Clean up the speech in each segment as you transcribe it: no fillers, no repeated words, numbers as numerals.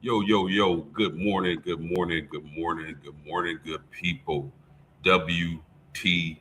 Yo, yo, yo, good morning, good morning, good morning, good morning, good people. WTP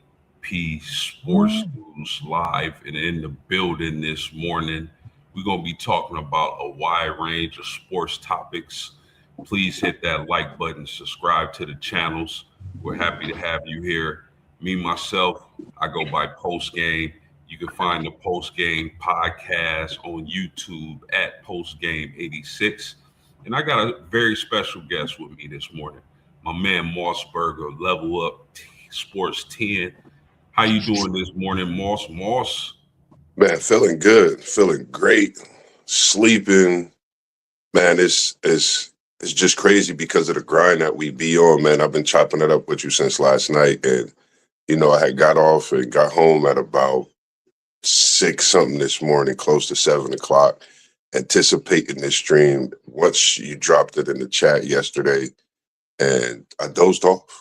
Sports News live and in the building this morning. We're going to be talking about a wide range of sports topics. Please hit that like button, subscribe to the channels. We're happy to have you here. Me, myself, I go by Post Game. You can find the Post Game podcast on YouTube at Post Game 86. And I got a very special guest with me this morning, my man Mossberger, Level Up Sports 10. How you doing this morning, Moss? Moss? Man, feeling good, feeling great, sleeping. Man, it's just crazy because of the grind that we be on, man. I've been chopping it up with you since last night, and I had got off and got home at about 6 something this morning, close to 7 o'clock, anticipating this stream. Once you dropped it in the chat yesterday, and I dozed off.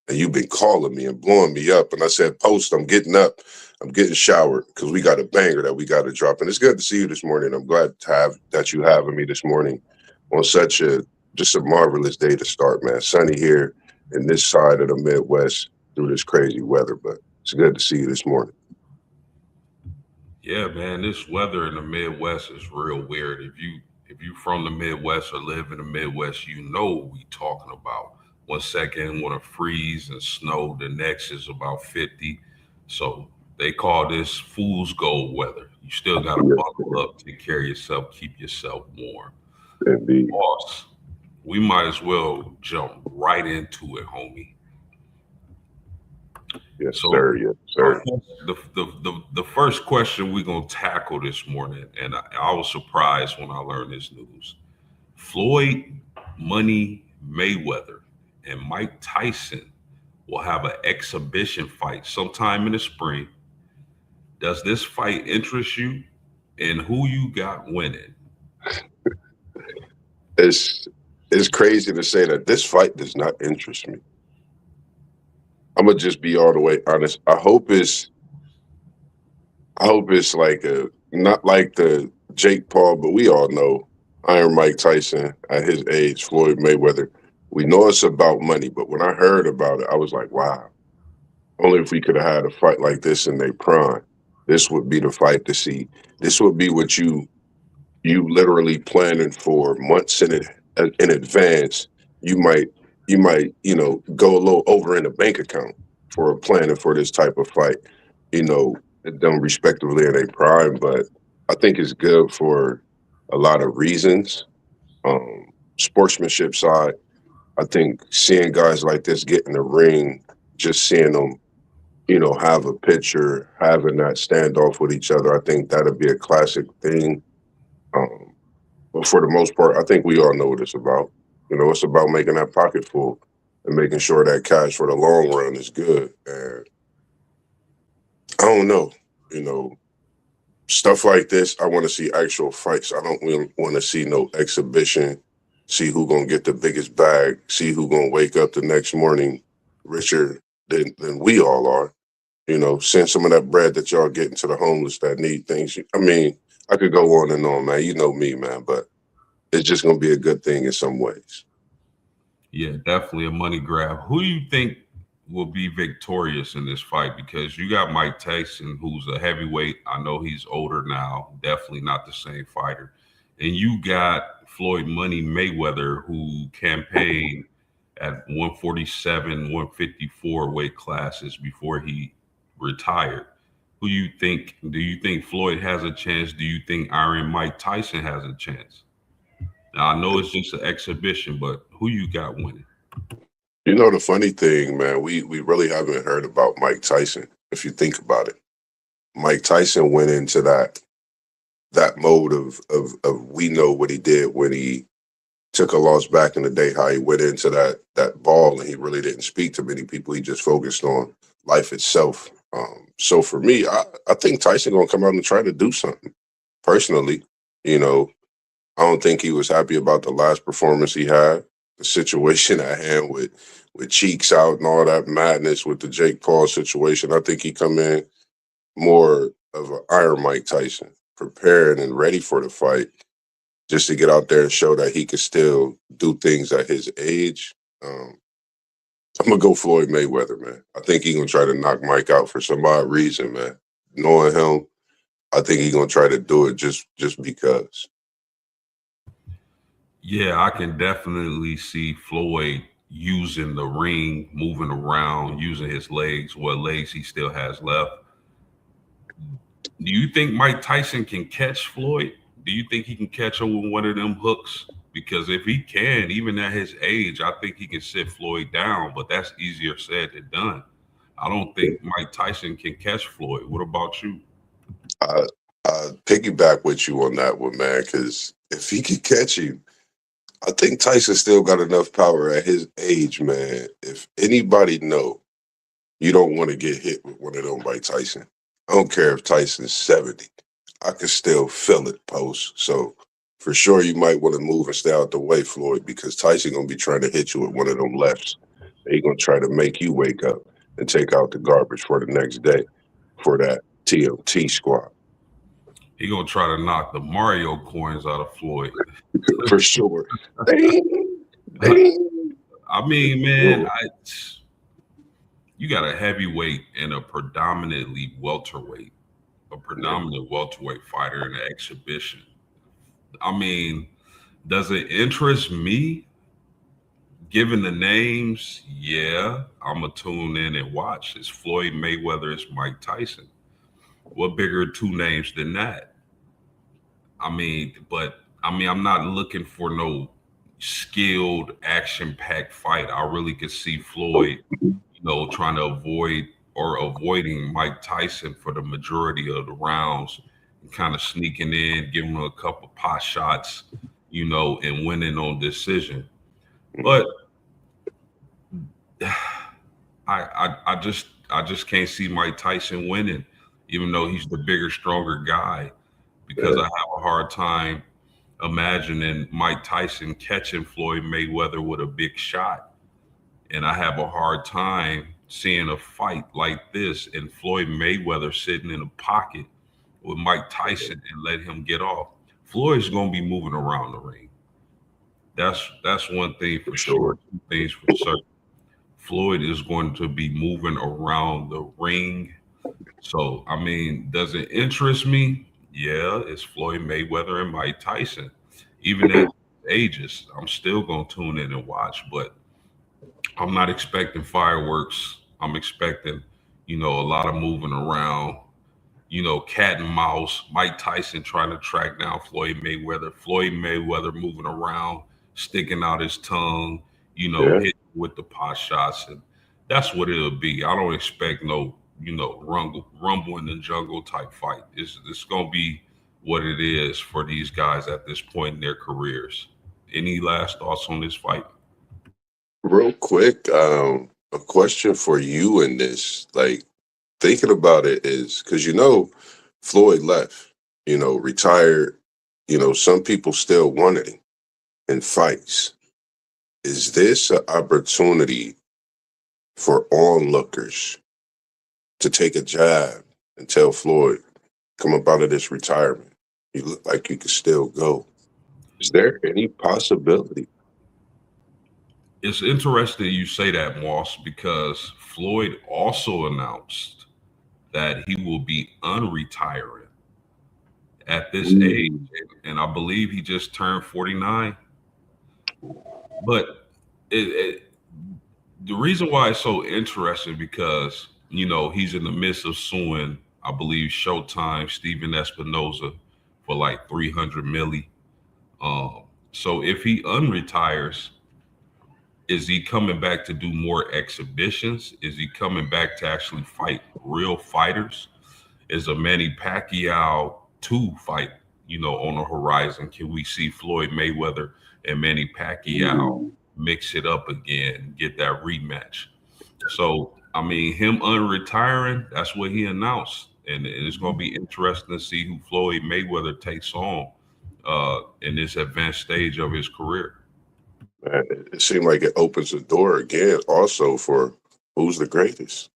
And you've been calling me and blowing me up. And I said, Post, I'm getting up. I'm getting showered because we got a banger that we got to drop. And it's good to see you this morning. I'm glad to have that you having me this morning on such a just a marvelous day to start, man. Sunny here in this side of the Midwest through this crazy weather. But it's good to see you this morning. Yeah, man, this weather in the Midwest is real weird. If you from the Midwest or live in the Midwest, you know what we talking about. 1 second want to freeze and snow, the next is about 50. So they call this fool's gold weather. You still got to Yes, buckle up, take care of yourself, keep yourself warm. indeed. Boss, we might as well jump right into it, homie. Yes, So sir. Yes, sir. the first question we're gonna tackle this morning, and I was surprised when I learned this news. Floyd Money Mayweather and Mike Tyson will have an exhibition fight sometime in the spring. Does this fight interest you? And who you got winning? It's it's crazy to say that this fight does not interest me. I'm gonna just be all the way honest. I hope it's like a not like the Jake Paul, but we all know Iron Mike Tyson at his age, Floyd Mayweather. We know it's about money, but when I heard about it, I was like, wow. Only if we could have had a fight like this in their prime, this would be the fight to see. This would be what you literally planning for months in advance. You might go a little over in the bank account for planning for this type of fight. You know, them respectively in a prime, but I think it's good for a lot of reasons. Sportsmanship side, I think seeing guys like this get in the ring, just seeing them, have a picture, having that standoff with each other, I think that'd be a classic thing. Um, but for the most part, I think we all know what it's about. It's about making that pocket full and making sure that cash for the long run is good. And I don't know, you know, stuff like this. I want to see actual fights. I don't want to see no exhibition. See who gonna get the biggest bag. See who gonna wake up the next morning richer than we all are. Send some of that bread that y'all getting to the homeless that need things. I mean, I could go on and on, man. You know me, man, but it's just gonna be a good thing in some ways. Yeah, definitely a money grab. Who do you think will be victorious in this fight? Because you got Mike Tyson, who's a heavyweight. I know he's older now, definitely not the same fighter. And you got Floyd Money Mayweather, who campaigned at 147, 154 weight classes before he retired. Who you think? Do you think Floyd has a chance? Do you think Iron Mike Tyson has a chance? Now I know it's just an exhibition, but who you got winning? The funny thing, man, we really haven't heard about Mike Tyson. If you think about it, Mike Tyson went into that mode of we know what he did when he took a loss back in the day, how he went into that ball and he really didn't speak to many people. He just focused on life itself. So for me, I think Tyson gonna come out and try to do something. Personally, you know, I don't think he was happy about the last performance he had. The situation at hand with cheeks out and all that madness with the Jake Paul situation. I think he come in more of an Iron Mike Tyson, prepared and ready for the fight, just to get out there and show that he can still do things at his age. Um, I'm gonna go Floyd Mayweather, man. I think he's gonna try to knock Mike out for some odd reason, man. Knowing him, I think he's gonna try to do it just because. Yeah, I can definitely see Floyd using the ring, moving around, using his legs, what legs he still has left. Do you think Mike Tyson can catch Floyd? Do you think he can catch him with one of them hooks? Because if he can, even at his age, I think he can sit Floyd down, but that's easier said than done. I don't think Mike Tyson can catch Floyd. What about you? I I piggyback with you on that one, man, because if he could catch him, I think Tyson still got enough power at his age, man. If anybody know you don't want to get hit with one of them by Tyson, I don't care if Tyson's 70. I can still feel it post. So for sure you might want to move and stay out the way, Floyd, because Tyson gonna be trying to hit you with one of them lefts. He gonna try to make you wake up and take out the garbage for the next day for that TMT squad. He gonna try to knock the Mario coins out of Floyd. For sure. Ding, ding. I mean, man, you got a heavyweight and a predominant welterweight fighter in an exhibition. I mean, does it interest me? Given the names, yeah, I'm gonna tune in and watch. It's Floyd Mayweather, it's Mike Tyson. What bigger two names than that? I'm not looking for no skilled, action-packed fight. I really could see Floyd, trying to avoiding Mike Tyson for the majority of the rounds, and kind of sneaking in, giving him a couple pot shots, and winning on decision. But I just can't see Mike Tyson winning, even though he's the bigger, stronger guy, because I Yeah. have a hard time imagining Mike Tyson catching Floyd Mayweather with a big shot. And I have a hard time seeing a fight like this and Floyd Mayweather sitting in a pocket with Mike Tyson and let him get off. Floyd's gonna be moving around the ring. That's one thing For for sure. sure. Two things for certain. Floyd is going to be moving around the ring. So, I mean, does it interest me? Yeah, it's Floyd Mayweather and Mike Tyson. Even at ages, I'm still going to tune in and watch, but I'm not expecting fireworks. I'm expecting, a lot of moving around, cat and mouse, Mike Tyson trying to track down Floyd Mayweather moving around, sticking out his tongue, Yeah. hitting with the pot shots. And that's what it'll be. I don't expect no, rumble in the jungle type fight. It's going to be what it is for these guys at this point in their careers. Any last thoughts on this fight? Real quick, a question for you in this. Like, thinking about it is because Floyd left, retired. Some people still wanted him in fights. Is this an opportunity for onlookers to take a jab and tell Floyd, come up out of this retirement? You look like you can still go. Is there any possibility? It's interesting you say that, Moss, because Floyd also announced that he will be unretiring at this age. Mm, And I believe he just turned 49. But the reason why it's so interesting because, he's in the midst of suing, I believe, Showtime, Steven Espinoza for like 300 milli. So if he unretires, is he coming back to do more exhibitions? Is he coming back to actually fight real fighters? Is a Manny Pacquiao 2 fight, on the horizon? Can we see Floyd Mayweather and Manny Pacquiao mm. mix it up again, get that rematch? So, I mean, him unretiring, that's what he announced. And it's going to be interesting to see who Floyd Mayweather takes on in this advanced stage of his career. Man, it seemed like it opens the door again also for who's the greatest?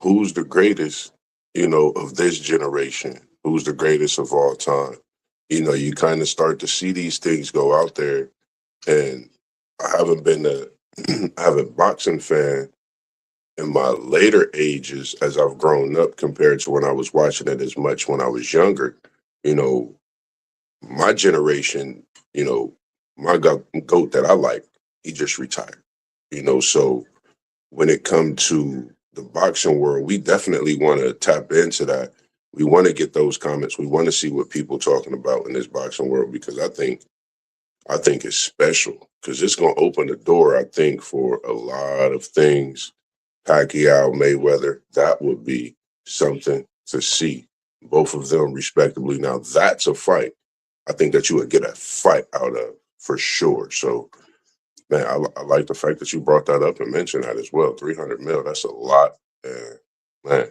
Who's the greatest, of this generation? Who's the greatest of all time? You kind of start to see these things go out there. And I haven't been I have a boxing fan in my later ages as I've grown up compared to when I was watching it as much when I was younger. You know, my generation, you know, my goat that I like, he just retired. So when it comes to the boxing world, we definitely want to tap into that. We want to get those comments. We want to see what people talking about in this boxing world because I think it's special because it's going to open the door. I think for a lot of things. Pacquiao, Mayweather, that would be something to see. Both of them respectively. Now that's a fight. I think that you would get a fight out of for sure. So, man, I like the fact that you brought that up and mentioned that as well. 300 mil, that's a lot. And man,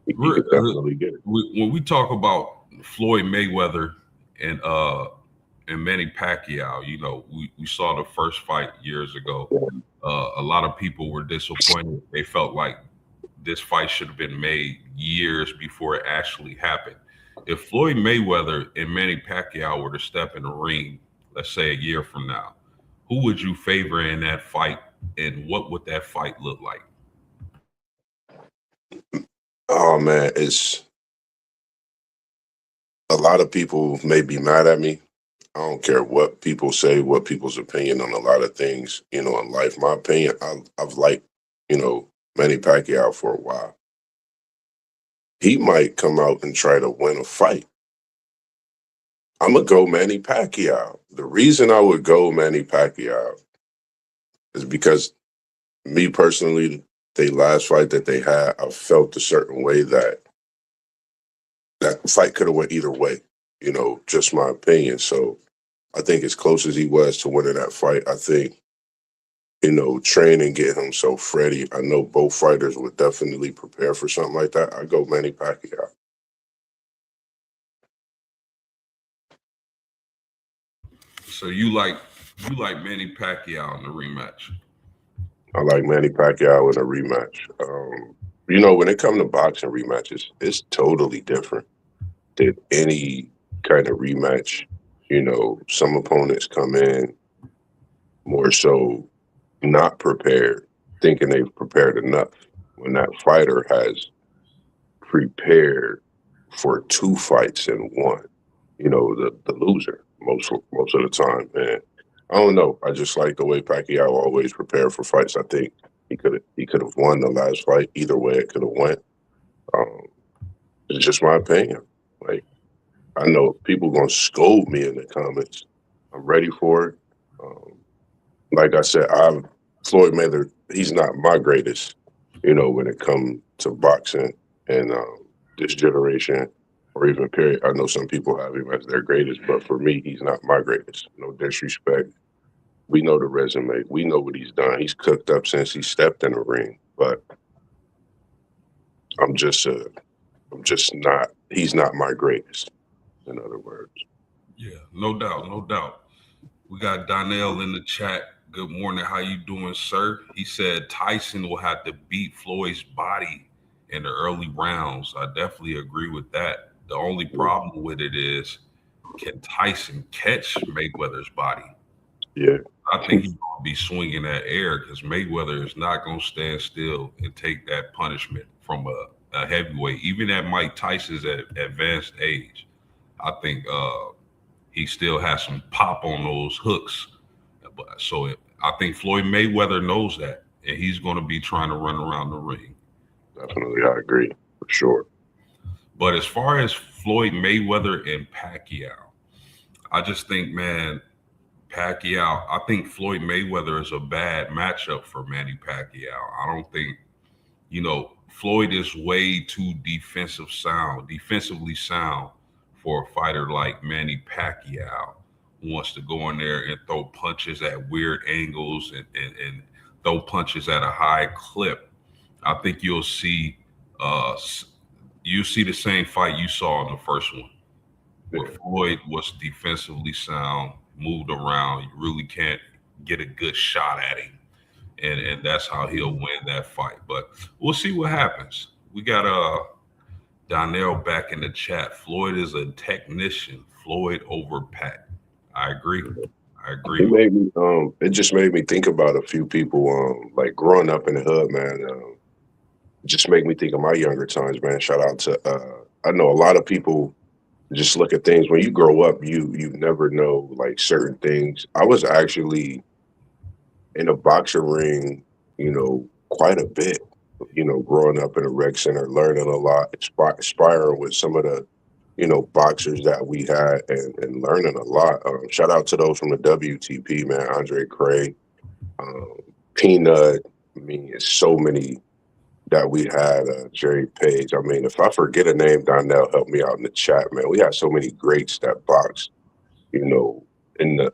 he We're, could definitely get it. when we talk about Floyd Mayweather and uh and Manny Pacquiao, we saw the first fight years ago. A lot of people were disappointed. They felt like this fight should have been made years before it actually happened. If Floyd Mayweather and Manny Pacquiao were to step in the ring, let's say a year from now, who would you favor in that fight, and what would that fight look like? Oh man, it's a lot of people may be mad at me. I don't care what people say, what people's opinion on a lot of things, in life. My opinion, I've liked, Manny Pacquiao for a while. He might come out and try to win a fight. I'm going to go Manny Pacquiao. The reason I would go Manny Pacquiao is because me personally, the last fight that they had, I felt a certain way that fight could have went either way, just my opinion. So I think as close as he was to winning that fight, I think train and get himself ready. I know both fighters would definitely prepare for something like that. I go Manny Pacquiao. So you like Manny Pacquiao in the rematch? I like Manny Pacquiao in a rematch. When it comes to boxing rematches, it's totally different than any kind of rematch. Some opponents come in more so not prepared, thinking they've prepared enough when that fighter has prepared for two fights in one. The loser most of the time. And I don't know. I just like the way Pacquiao always prepared for fights. I think he could have won the last fight either way. It could have went. Um, it's just my opinion. Like I know people gonna scold me in the comments. I'm ready for it. Um, like I said, Floyd Mayweather. He's not my greatest. When it comes to boxing and this generation or even period. I know some people have him as their greatest, but for me, he's not my greatest. No disrespect. We know the resume. We know what he's done. He's cooked up since he stepped in the ring. But I'm just, uh, I'm just not. He's not my greatest. In other words, Yeah, no doubt, no doubt. We got Donnell in the chat. Good morning. How you doing, sir? He said Tyson will have to beat Floyd's body in the early rounds. I definitely agree with that. The only problem with it is, can Tyson catch Mayweather's body? yeah, I think he's going to be swinging that air because Mayweather is not going to stand still and take that punishment from a heavyweight, even at Mike Tyson's advanced age. I think he still has some pop on those hooks. But I think Floyd Mayweather knows that, and he's going to be trying to run around the ring. definitely, I agree for sure. But as far as Floyd Mayweather and Pacquiao, I just think, man, Pacquiao. I think Floyd Mayweather is a bad matchup for Manny Pacquiao. I don't think Floyd is way too defensively sound for a fighter like Manny Pacquiao, who wants to go in there and throw punches at weird angles and throw punches at a high clip. I think uh, you'll see the same fight you saw in the first one, where Yeah, Floyd was defensively sound, moved around. You really can't get a good shot at him, and that's how he'll win that fight. But we'll see what happens. We got Donnell back in the chat. Floyd is a technician. Floyd over Pat. I agree. I It agree. made me it just made me think about a few people like growing up in the hood, man. Just make me think of my younger times, man. Shout out to I know a lot of people just look at things when you grow up, you never know like certain things. I was actually in a boxing ring, quite a bit, growing up in a rec center, learning a lot, inspiring with some of the, boxers that we had and learning a lot. Shout out to those from the WTP, man, Andre Cray, um, Peanut. I mean, it's so many that we had, Jerry Page. I mean, if I forget a name, Donnell, help me out in the chat, man. We had so many greats that boxed, you know, in the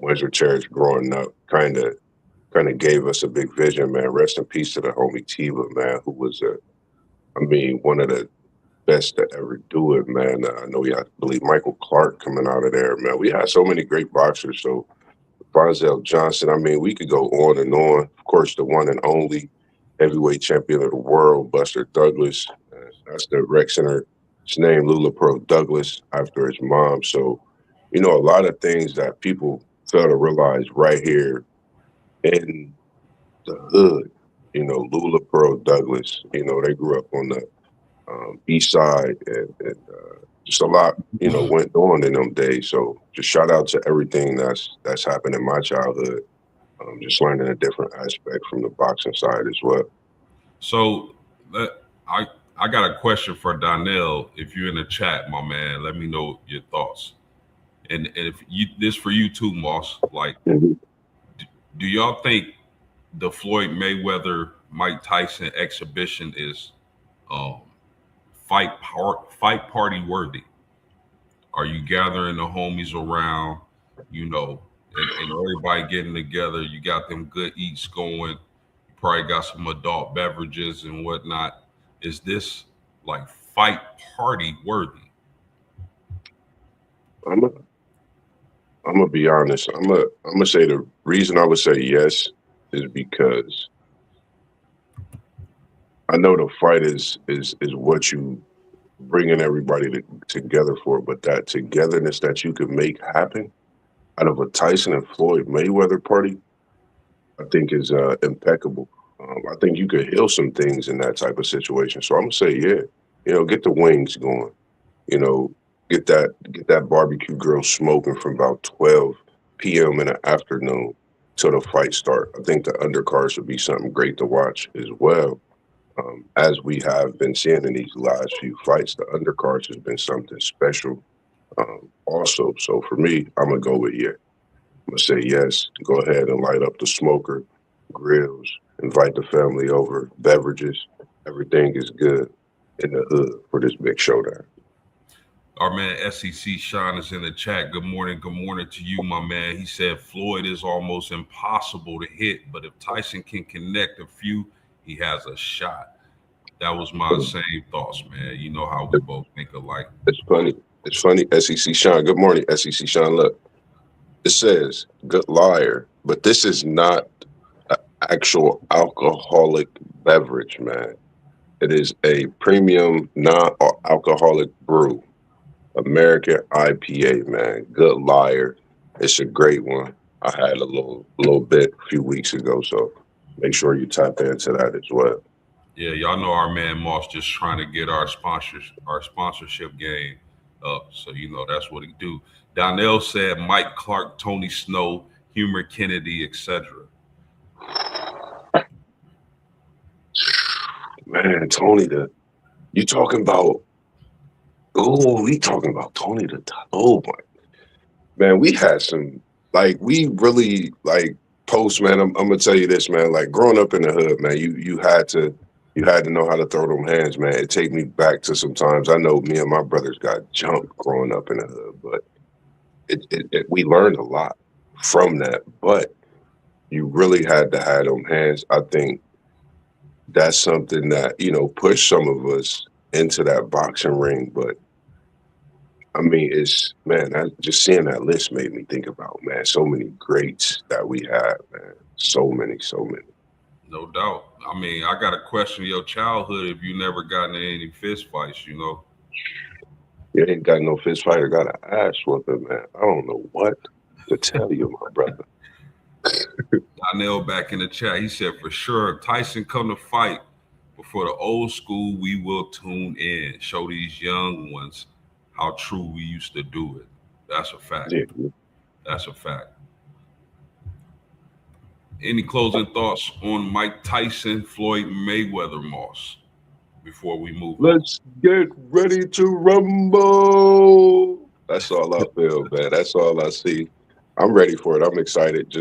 Windsor Church growing up, kind of gave us a big vision, man. Rest in peace to the homie Tiva, man, who was one of the best to ever do it, man. I know we had, I believe, Michael Clark coming out of there, man. We had so many great boxers. So Bonzel Johnson, I mean, we could go on and on. Of course, the one and only heavyweight champion of the world, Buster Douglas. That's the rec center. His name, Lula Pro Douglas, after his mom. So, a lot of things that people fail to realize right here in the hood. Lula Pearl Douglas. They grew up on the east side, and just a lot, went on in them days. So just shout out to everything that's happened in my childhood. Just learning a different aspect from the boxing side as well. So I I got a question for Donnell. If you're in the chat, my man, let me know your thoughts. And if you this for you too, Moss. Like, Mhm. do y'all think the Floyd Mayweather Mike Tyson exhibition is um, fight party worthy? Are you gathering the homies around, you know, and everybody getting together? You got them good eats going. You probably got some adult beverages and whatnot. Is this like fight party worthy? I'm a, I'm gonna be honest. I'm gonna say the reason I would say yes is because I know the fight is what you bringing everybody together for, but that togetherness that you can make happen out of a Tyson and Floyd Mayweather party, I think is impeccable. I think you could heal some things in that type of situation. So I'm gonna say, yeah, get the wings going. You know, get that barbecue grill smoking from about 12 p.m. in the afternoon till the fight start. I think the undercards would be something great to watch as well. As we have been seeing in these last few fights, the undercards has been something special. Also, so for me, I'm gonna go with yeah. I'm gonna say yes. Go ahead and light up the smoker, grills, invite the family over, beverages. Everything is good in the hood for this big showdown. Our man SEC Sean is in the chat. Good morning to you, my man. He said Floyd is almost impossible to hit, but if Tyson can connect a few, he has a shot. That was my same thoughts, man. You know how we both think alike. It's funny. It's funny. SEC Sean. Good morning, SEC Sean. Look, it says good liar, but this is not an actual alcoholic beverage, man. It is a premium non-alcoholic brew. American IPA, man. Good liar. It's a great one. I had a little bit a few weeks ago, so make sure you tap into that as well. Yeah, y'all know our man Moss just trying to get our sponsorship game up. So you know that's what he do. Donnell said Mike Clark, Tony Snow, Humor Kennedy, etc. Man, Tony, the you talking about? Oh, we talking about Tony the? Oh my man, we had some like we really like post man. I'm gonna tell you this, man. Like growing up in the hood, man, you had to know how to throw them hands, man. It take me back to sometimes. I know me and my brothers got jumped growing up in the hood, but we learned a lot from that. But you really had to have them hands. I think that's something that pushed some of us into that boxing ring. But I mean, it's man, just seeing that list made me think about man, so many greats that we have, man. So many, so many. No doubt. I mean, I got to question your childhood if you never gotten in any fist fights, you know. You ain't got no fist fight or got an ass whooping, man. I don't know what to tell you, my brother. Donnell back in the chat, he said for sure, if Tyson come to fight before the old school, we will tune in, show these young ones how true we used to do it. That's a fact. Yeah. That's a fact. Any closing thoughts on Mike Tyson, Floyd Mayweather, Moss, before we move on? Let's get ready to rumble. That's all I feel, man. That's all I see. I'm ready for it. I'm excited.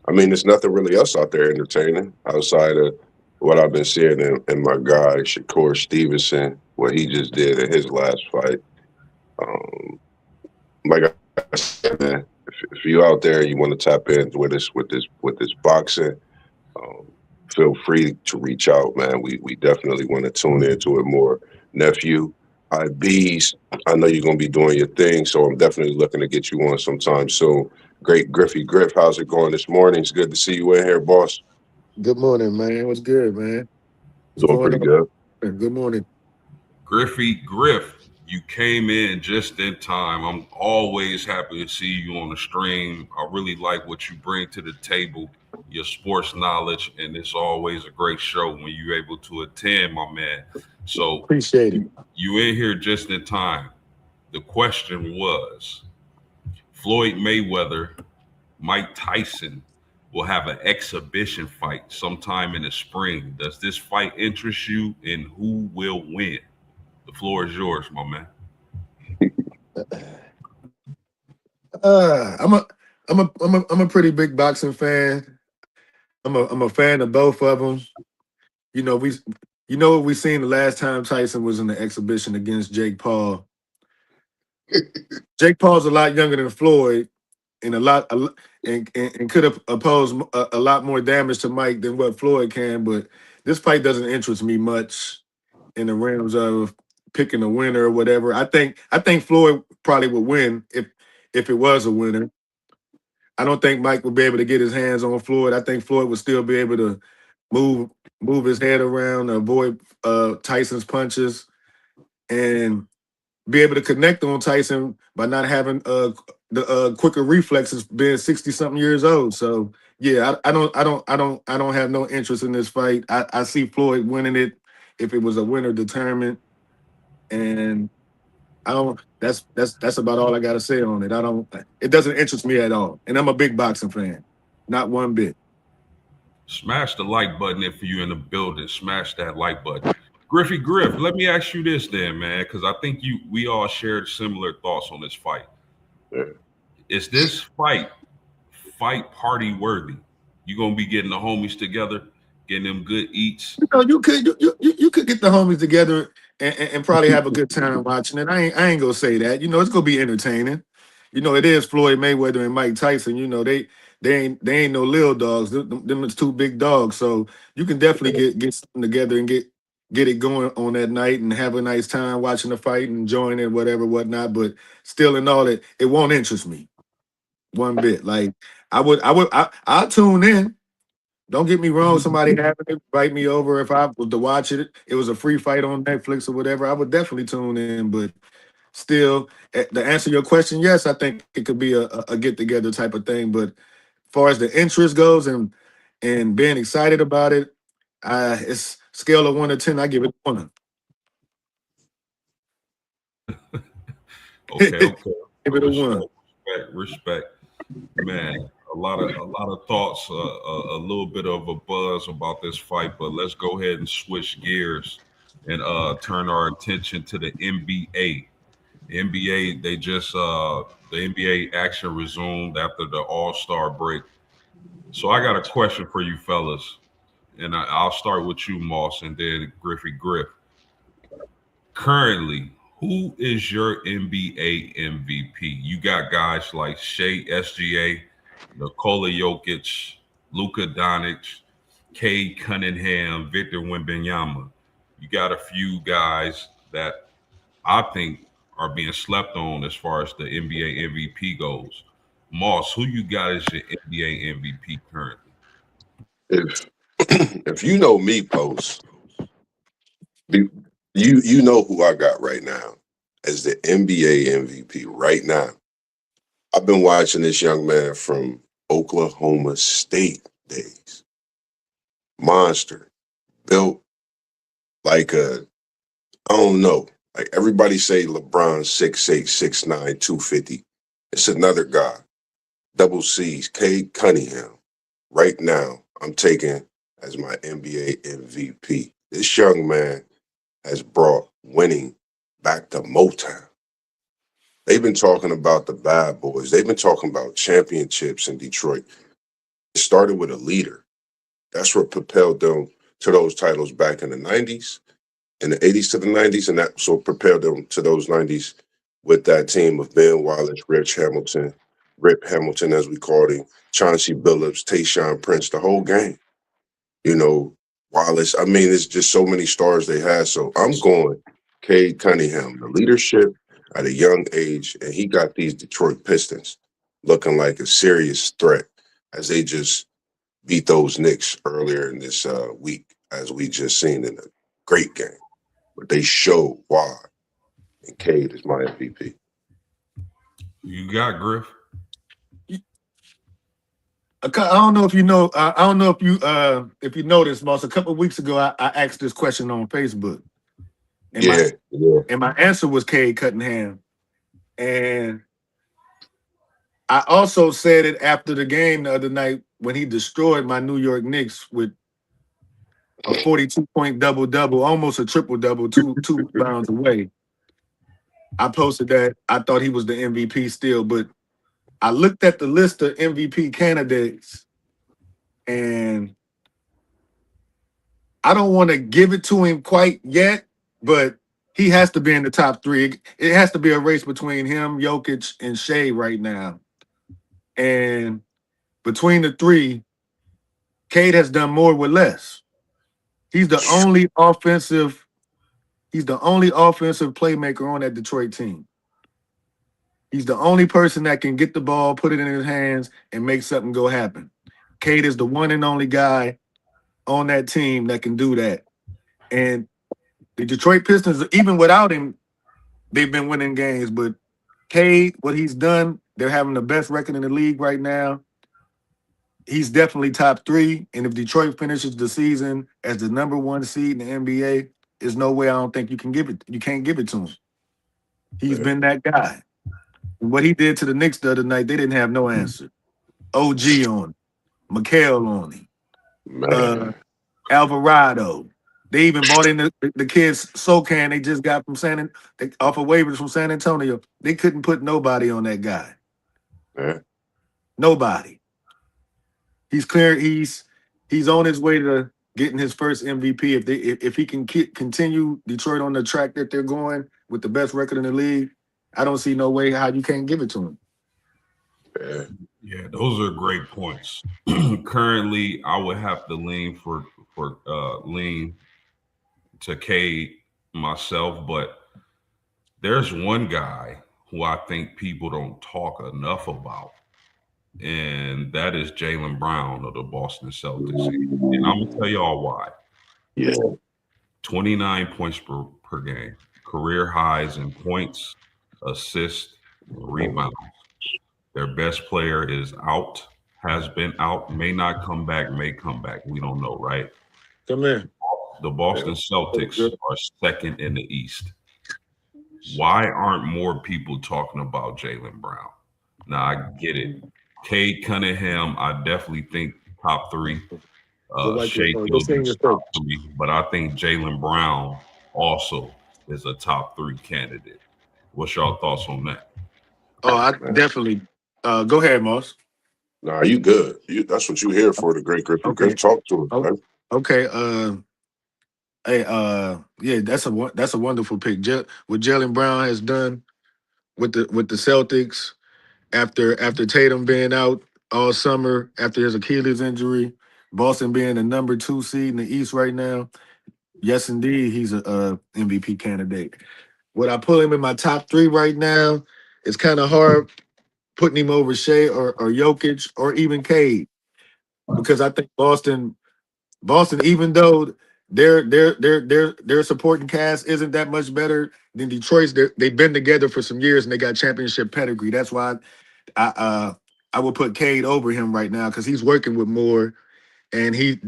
I mean, there's nothing really else out there entertaining outside of what I've been seeing in my guy, Shakur Stevenson, what he just did in his last fight. Um, like I said, man, if you out there, you want to tap in with this boxing, um, feel free to reach out, man. We definitely want to tune into it more. Nephew, IBs, I know you're gonna be doing your thing, so I'm definitely looking to get you on sometime soon. Great Griffey Griff, how's it going this morning? It's good to see you in here, boss. Good morning, man. What's good, man? What's Doing going pretty on? good. Good morning. Griffey Griff, you came in just in time. I'm always happy to see you on the stream. I really like what you bring to the table, your sports knowledge, and it's always a great show when you're able to attend, my man. So Appreciate it. you in here just in time. The question was Floyd Mayweather, Mike Tyson will have an exhibition fight sometime in the spring. Does this fight interest you, and who will win? The floor is yours, my man. I'm a pretty big boxing fan. I'm a fan of both of them. You know we you know what we seen the last time Tyson was in the exhibition against Jake Paul. Jake Paul's a lot younger than Floyd, and and could have opposed a lot more damage to Mike than what Floyd can. But this fight doesn't interest me much in the realms of picking a winner or whatever. I think Floyd probably would win if it was a winner. I don't think Mike would be able to get his hands on Floyd. I think Floyd would still be able to move move his head around, avoid Tyson's punches, and be able to connect on Tyson by not having the quicker reflexes, being 60 something years old. So yeah, I don't have no interest in this fight. I see Floyd winning it if it was a winner determined, and I don't. That's about all I got to say on it. I don't. It doesn't interest me at all, and I'm a big boxing fan, not one bit. Smash the like button if you're in the building. Smash that like button. Griffey Griff, let me ask you this then, man, because I think we all shared similar thoughts on this fight. Yeah. Is this fight party worthy? You gonna be getting the homies together, getting them good eats. You know, you could get the homies together and probably have a good time watching it. I ain't gonna say that. You know, it's gonna be entertaining. You know, it is Floyd Mayweather and Mike Tyson. You know, they ain't no little dogs. Them is two big dogs. So you can definitely get something together and get it going on that night and have a nice time watching the fight and enjoying it, whatever, whatnot. But still, in all it won't interest me one bit. Like I'll tune in. Don't get me wrong. Somebody happened to invite me over if I was to watch it. It was a free fight on Netflix or whatever. I would definitely tune in. But still, to answer your question, yes, I think it could be a get together type of thing. But as far as the interest goes and being excited about it, it's scale of 1 to 10. I give it 1. Okay, Give okay. it a Respect, 1. respect. Man, a lot of thoughts, a little bit of a buzz about this fight, but let's go ahead and switch gears and turn our attention to the NBA. The NBA, the NBA action resumed after the All-Star break. So I got a question for you fellas, and I'll start with you, Moss, and then Griffey Griff. Currently, who is your NBA MVP? You got guys like Shea SGA, Nikola Jokic, Luka Doncic, Kay Cunningham, Victor Wembanyama. You got a few guys that I think are being slept on as far as the NBA MVP goes. Moss, who you got as your NBA MVP currently? If if you know me, Post, you know who I got right now as the NBA MVP right now. I've been watching this young man from Oklahoma State days. Monster, built like I don't know. Like everybody say LeBron 6'8", 6'9", 250. It's another guy. Double C's, Cade Cunningham. Right now, I'm taking as my NBA MVP. This young man has brought winning back to Motown. They've been talking about the bad boys. They've been talking about championships in Detroit. It started with a leader. That's what propelled them to those titles back in the 90s, in the 80s to the 90s, and that's what propelled them to those 90s with that team of Ben Wallace, Rip Hamilton, as we called him, Chauncey Billups, Tayshaun Prince, the whole game. You know, Wallace. I mean, it's just so many stars they had. So I'm going Cade Cunningham, the leadership at a young age, and he got these Detroit Pistons looking like a serious threat as they just beat those Knicks earlier in this week, as we just seen in a great game. But they showed why, and Cade is my MVP. You got Griff. I don't know if you know. I don't know if you noticed, Moss. A couple of weeks ago, I asked this question on Facebook, and my answer was Cade Cunningham, and I also said it after the game the other night when he destroyed my New York Knicks with a 42-point double-double, almost a triple-double, two rounds away. I posted that I thought he was the MVP still, but I looked at the list of MVP candidates, and I don't want to give it to him quite yet, but he has to be in the top three. It has to be a race between him, Jokic, and Shea right now. And between the three, Cade has done more with less. He's the only offensive playmaker on that Detroit team. He's the only person that can get the ball, put it in his hands, and make something go happen. Cade is the one and only guy on that team that can do that. And the Detroit Pistons, even without him, they've been winning games. But Cade, what he's done, they're having the best record in the league right now. He's definitely top three. And if Detroit finishes the season as the number one seed in the NBA, there's no way I don't think you can't give it to him. He's been that guy. And what he did to the Knicks the other night, they didn't have no answer. OG on him, Mikhail on him, Alvarado. They even bought in the kids SoCan they just got from off of waivers from San Antonio. They couldn't put nobody on that guy. Nobody. He's clear. He's on his way to getting his first MVP. If he can continue Detroit on the track that they're going with the best record in the league, I don't see no way how you can't give it to him. Yeah, those are great points. Currently, I would have to lean to Cade myself, but there's one guy who I think people don't talk enough about, and that is Jaylen Brown of the Boston Celtics. And I'm gonna tell y'all why. Yeah. 29 points per game, career highs in points, assists, rebounds. Their best player is out, has been out, may not come back, may come back. We don't know, right? Come in. The Boston Celtics are second in the East. Why aren't more people talking about Jaylen Brown? Now, I get it. Cade Cunningham, I definitely think top three. Shea Gilgeous top three. But I think Jaylen Brown also is a top three candidate. What's y'all thoughts on that? Oh, I definitely. Go ahead, Moss. Nah, you good. That's what you here for, the great Griffin. Okay. Talk to him, man. Okay. Yeah, that's a wonderful pick. What Jaylen Brown has done with the Celtics after Tatum being out all summer after his Achilles injury, Boston being the number 2 seed in the East right now. Yes, indeed, he's a MVP candidate. Would I pull him in my top 3 right now? It's kind of hard putting him over Shea or Jokic or even Cade, because I think Boston Boston, even though their supporting cast isn't that much better than Detroit's, they've been together for some years and they got championship pedigree. That's why I would put Cade over him right now because he's working with Moore and they've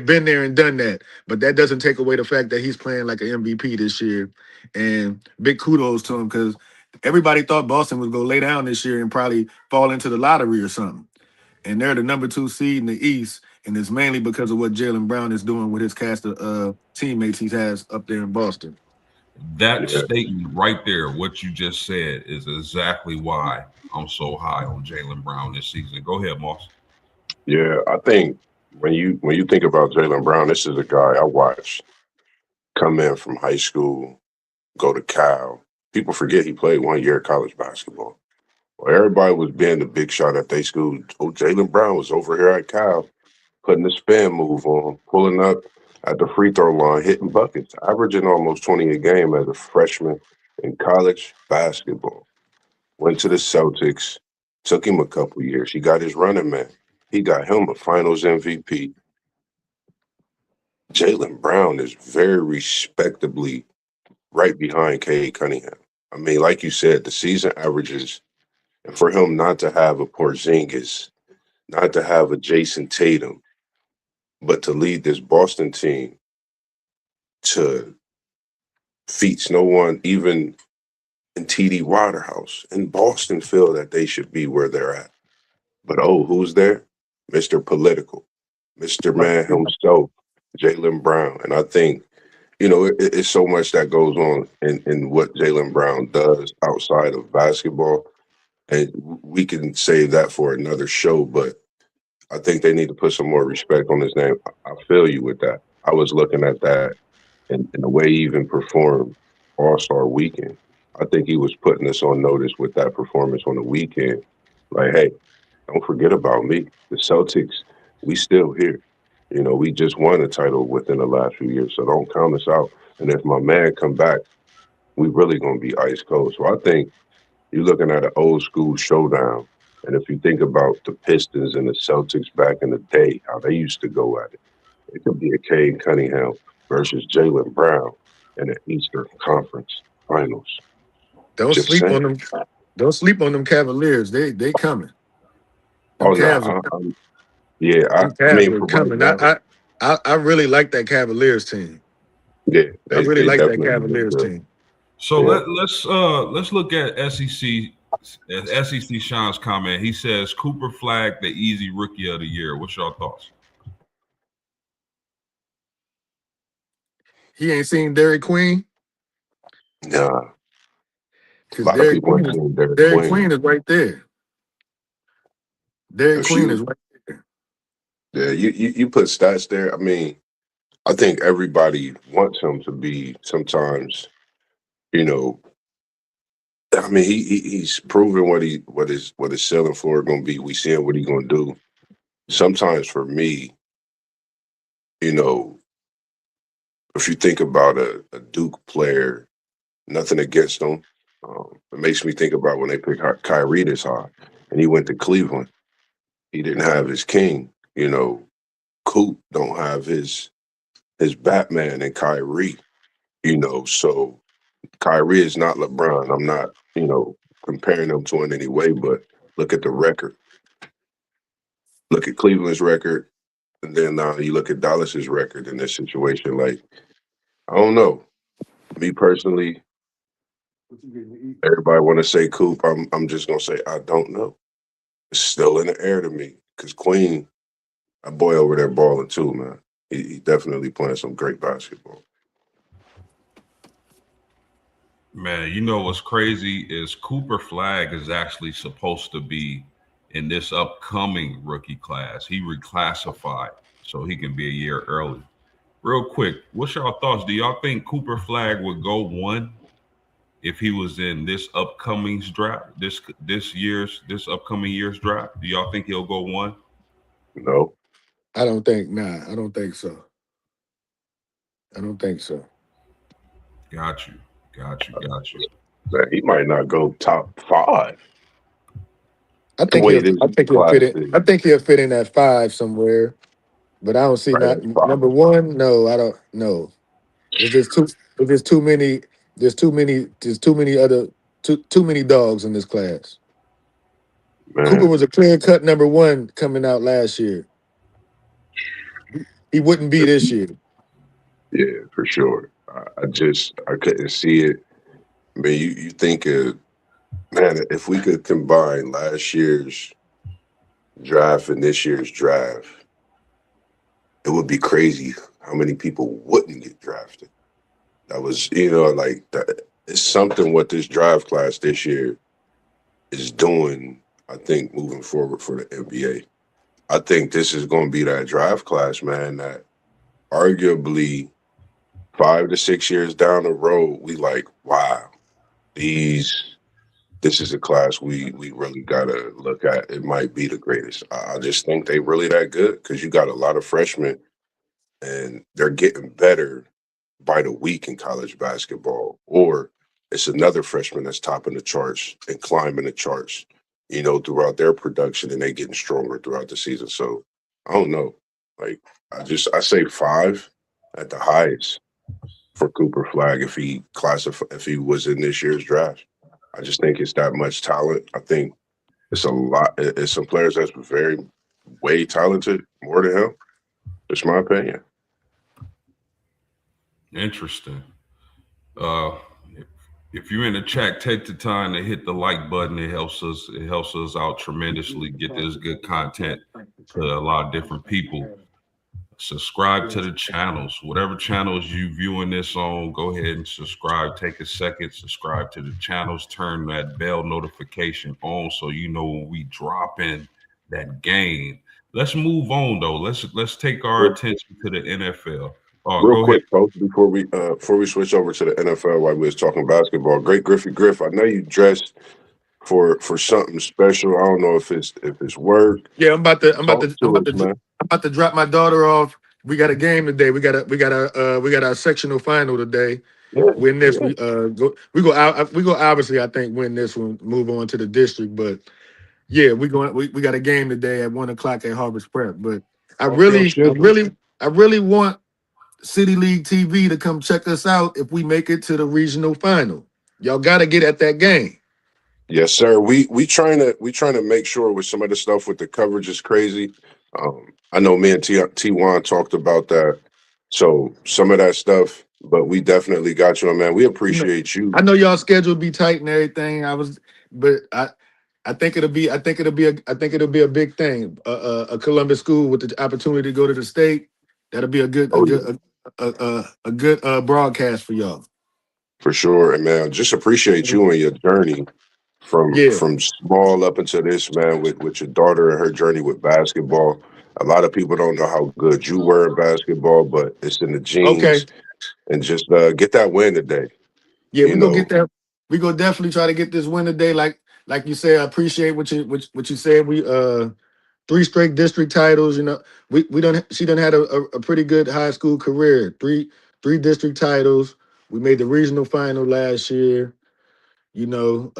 been there and done that. But that doesn't take away the fact that he's playing like an MVP this year. And big kudos to him because everybody thought Boston was gonna lay down this year and probably fall into the lottery or something. And they're the number 2 seed in the East, and it's mainly because of what Jaylen Brown is doing with his cast of teammates he has up there in Boston. That Yeah, statement right there, what you just said, is exactly why I'm so high on Jaylen Brown this season. Go ahead, Moss. yeah. I think when you think about Jaylen Brown, this is a guy I watched come in from high school, go to Cal. People forget he played 1 year of college basketball. Well, everybody was being the big shot at their school. Oh, Jaylen Brown was over here at Cal, putting the spin move on, pulling up at the free throw line, hitting buckets, averaging almost 20 a game as a freshman in college basketball. Went to the Celtics, took him a couple years. He got his running man. He got him a finals MVP. Jaylen Brown is very respectably right behind Cade Cunningham. I mean, like you said, the season averages, and for him not to have a Porzingis, not to have a Jason Tatum, but to lead this Boston team to feats no one, even in TD Waterhouse in Boston, feel that they should be where they're at. But oh, who's there? Mr. Political, Mr. Man himself, Jaylen Brown. And I think, it's so much that goes on in what Jaylen Brown does outside of basketball. And we can save that for another show, but I think they need to put some more respect on his name. I feel you with that. I was looking at that and the way he even performed All-Star Weekend. I think he was putting us on notice with that performance on the weekend. Like, hey, don't forget about me. The Celtics, we still here. We just won a title within the last few years, so don't count us out. And if my man come back, we really gonna be ice cold. So I think you're looking at an old school showdown. And if you think about the Pistons and the Celtics back in the day, how they used to go at it, it could be a Cade Cunningham versus Jaylen Brown in the Eastern Conference Finals. Don't Just sleep saying. on them. Don't sleep on them Cavaliers. They coming. Them Oh no, Cavs are yeah. them I Cavs mean, are for right coming. now, I really like that Cavaliers team. yeah, I really they like that definitely look Cavaliers good. team. So Yeah, let's look at SEC Sean's comment. He says Cooper flagged the easy rookie of the year. What's your thoughts? He ain't seen Derek Queen nah. A because lot of people ain't seen Derek Derek Queen. Queen is right there. Derek If Queen is you, right there. yeah, you put stats there. I mean, I think everybody wants him to be sometimes. You know, I mean, he's proven what his ceiling floor going to be. We seeing what he's going to do. Sometimes for me, you know, if you think about a Duke player, nothing against him. It makes me think about when they picked Kyrie this high, and he went to Cleveland. He didn't have his king. Coop don't have his Batman and Kyrie. So Kyrie is not LeBron. I'm not, comparing them to in any way, but look at the record. Look at Cleveland's record, and then you look at Dallas's record in this situation. Like, I don't know. Me personally, What you getting to eat? everybody want to say Coop. I'm just gonna say I don't know. It's still in the air to me because Queen, that boy over there balling too, man. He definitely playing some great basketball. Man, you know what's crazy is Cooper Flag is actually supposed to be in this upcoming rookie class. He reclassified so he can be a year early. Real quick, what's y'all thoughts? Do y'all think Cooper Flag would go one if he was in this upcoming draft, this upcoming year's draft? Do y'all think he'll go one? No, I don't think so. I don't think so. Got you, got you. man, he might not go top 5 I the think way he'll this I think he'll class fit in. is. I think he'll fit in at 5 somewhere. but I don't see Right not at five. number one. No, I don't. No, it's just too. If there's too many. There's too many. There's too many other. Too many dogs in this class. Cooper Man, was a clear cut number one coming out last year. He wouldn't be this year. yeah, for sure. I couldn't see it. I mean, you think man, if we could combine last year's draft and this year's draft, it would be crazy how many people wouldn't get drafted. That was, like that. It's something what this draft class this year is doing. I think moving forward for the NBA, I think this is going to be that draft class, man. That arguably 5 to 6 years down the road, we like, wow, these. This is a class we really gotta look at. It might be the greatest. I just think they really that good because you got a lot of freshmen and they're getting better by the week in college basketball, or it's another freshman that's topping the charts and climbing the charts, throughout their production, and they getting stronger throughout the season. So I don't know. Like I say five at the highest for Cooper Flag if he was in this year's draft. I just think it's that much talent. I think it's a lot. It's some players that's very way talented, more than him. It's my opinion. Interesting. Uh, if, if you're in the chat, take the time to hit the like button. It helps us. It helps us out tremendously. Get this good content to a lot of different people. Subscribe to the channels. Whatever channels you viewing this on, go ahead and subscribe. Take a second, subscribe to the channels. Turn that bell notification on so you know when we drop in that game. Let's move on though. Let's take our Real, attention to the NFL. Oh, real go ahead. quick, Coach, before we switch over to the NFL while we was talking basketball, great Griff. I know you dressed for something special. I don't know if it's work. Yeah, I'm about to. I'm about Talk to. I'm to about us, to. man. I'm about to drop my daughter off. We got a game today. We got our sectional final today. Yeah, Win this, yeah. we go obviously I think win this one, move on to the district. But yeah, we got a game today at 1 o'clock at Harvest Prep. But I Talk your really, I shit. really, I really want City League TV to come check us out if we make it to the regional final. Y'all gotta get at that game. Yes, sir. We trying to make sure with some of the stuff with the coverage is crazy. I know me and T1 talked about that. So some of that stuff, but we definitely got you on, man. We You know, appreciate you I know y'all schedule be tight and everything. But I think it'll be, a big thing. A Columbus school with the opportunity to go to the state. That'll be a good, a Oh yeah, good, a good broadcast for y'all. for sure. And man, just appreciate you and your journey from Yeah. from small up into this, man, with your daughter and her journey with basketball. A lot of people don't know how good you were in basketball, but it's in the Okay. genes. And just get that win today. Yeah, You we gonna get know, that. We gonna definitely try to get this win today. Like you said, I appreciate what you said. We 3 straight district titles. You know, we don't. She done had a pretty good high school career. Three district titles. We made the regional final last year. You know,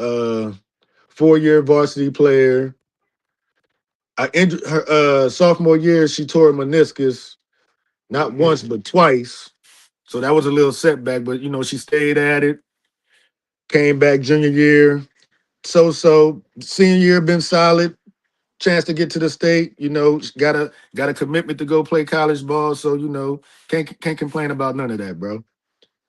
4-year varsity player. I injured her sophomore year. She tore a meniscus not once but twice. So that was a little setback. But she stayed at it. Came back junior year. So senior year been solid. Chance to get to the state. Got a commitment to go play college ball. So can't complain about none of that, bro.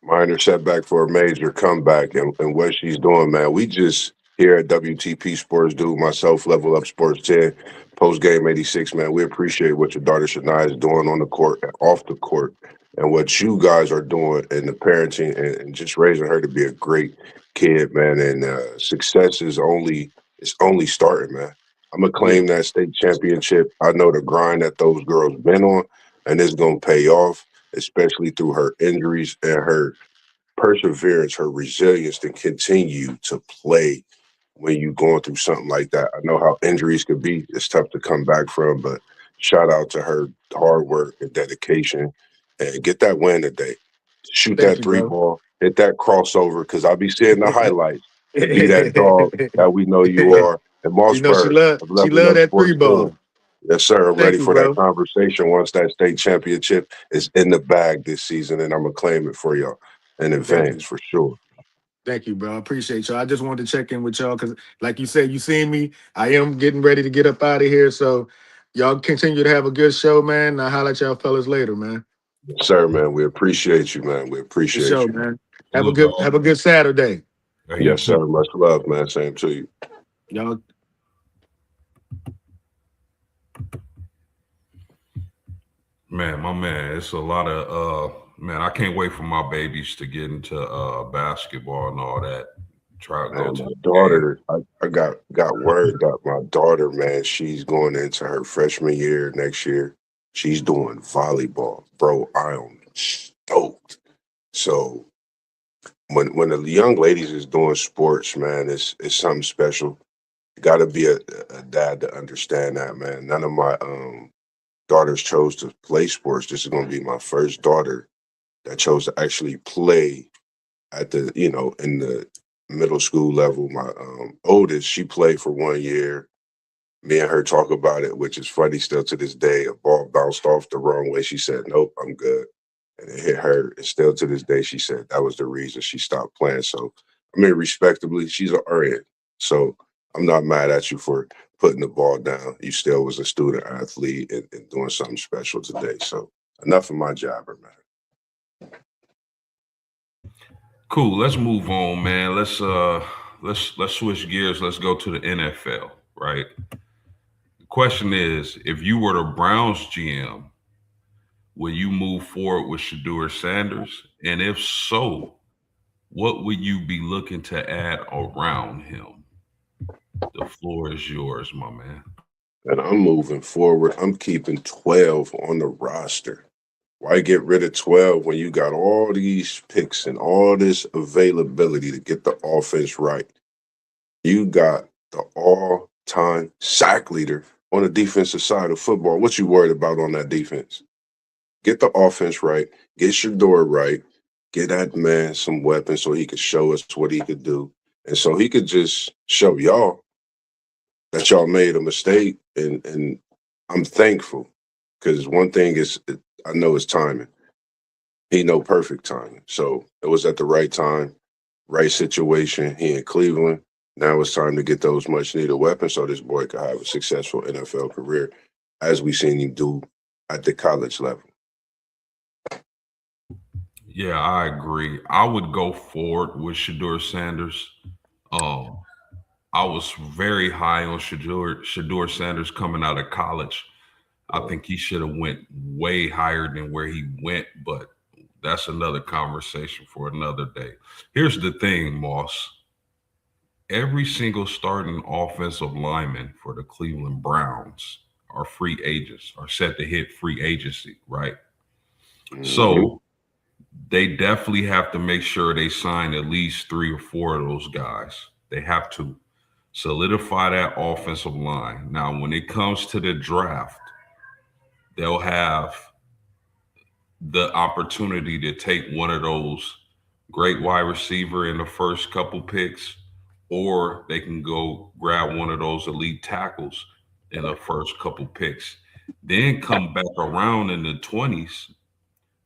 minor setback for a major comeback, and what she's doing, man. We just here at WTP Sports do myself, Level Up Sports 10, post game 86, man. We appreciate what your daughter Shania is doing on the court and off the court, and what you guys are doing and the parenting and just raising her to be a great kid, man. And success is only starting, man. I'm gonna Yeah, claim that state championship. I know the grind that those girls been on, and it's gonna pay off, especially through her injuries and her perseverance, her resilience to continue to play when you're going through something like that. I know how injuries could be. It's tough to come back from, but shout out to her hard work and dedication and get that win today. Shoot thank that you, three bro. ball, hit that crossover, because I'll be seeing the highlights and be that dog that we know you are. And she Mossberg love of she Level love Up that three Sports 10. ball. Yes, sir. I'm Thank ready you, for that bro. conversation once that state championship is in the bag this season, and I'm gonna claim it for y'all in Thank advance you. for sure. Thank you, bro. I appreciate y'all. I just wanted to check in with y'all because, like you said, you seen me. I am getting ready to get up out of here. So y'all continue to have a good show, man. I'll holler at y'all fellas later, man. Yes, sir, man. We appreciate you, man. We For appreciate sure, you. man. Salute, Have dog. a good Saturday. Hey, you Yes, too. sir. Much love, man. Same to you. Y'all Man, my man, it's a lot of man, I can't wait for my babies to get into basketball and all that. Try to go Man, to my the game. daughter, I got word that my daughter, man, she's going into her freshman year next year. She's doing volleyball. Bro, I am stoked. So when the young ladies is doing sports, man, it's something special. You gotta be a dad to understand that, man. None of my daughters chose to play sports. This is gonna be my first daughter that chose to actually play at the in the middle school level. My oldest, she played for 1 year. Me and her talk about it, which is funny still to this day. A ball bounced off the wrong way. She said, "Nope, I'm good," and it hit her. And still to this day, she said that was the reason she stopped playing. So I mean, respectably, she's an RN. So I'm not mad at you for putting the ball down. You still was a student athlete and doing something special today. So enough of my jabber, man. Cool. Let's move on, man. Let's switch gears. Let's go to the NFL, right? The question is, if you were the Browns GM, will you move forward with Shadeur Sanders? And if so, what would you be looking to add around him? The floor is yours, my man. And I'm moving forward. I'm keeping 12 on the roster. Why get rid of 12 when you got all these picks and all this availability to get the offense right? You got the all time sack leader on the defensive side of football. What you worried about on that defense? Get the offense right, get Shador right, get that man some weapons so he could show us what he could do. And so he could just show y'all that y'all made a mistake. And I'm thankful because one thing is, I know it's timing. He know perfect timing. So it was at the right time, right situation. He in Cleveland. Now it's time to get those much needed weapons so this boy could have a successful NFL career, as we seen him do at the college level. Yeah, I agree. I would go forward with Shador Sanders. Um, I was very high on Shador Sanders coming out of college. I think he should have went way higher than where he went, but that's another conversation for another day. Here's the thing, Moss. Every single starting offensive lineman for the Cleveland Browns are free agents, are set to hit free agency, right? Hmm. So they definitely have to make sure they sign at least three or four of those guys. They have to solidify that offensive line. Now, when it comes to the draft, they'll have the opportunity to take one of those great wide receiver in the first couple picks, or they can go grab one of those elite tackles in the first couple picks. Then come back around in the 20s,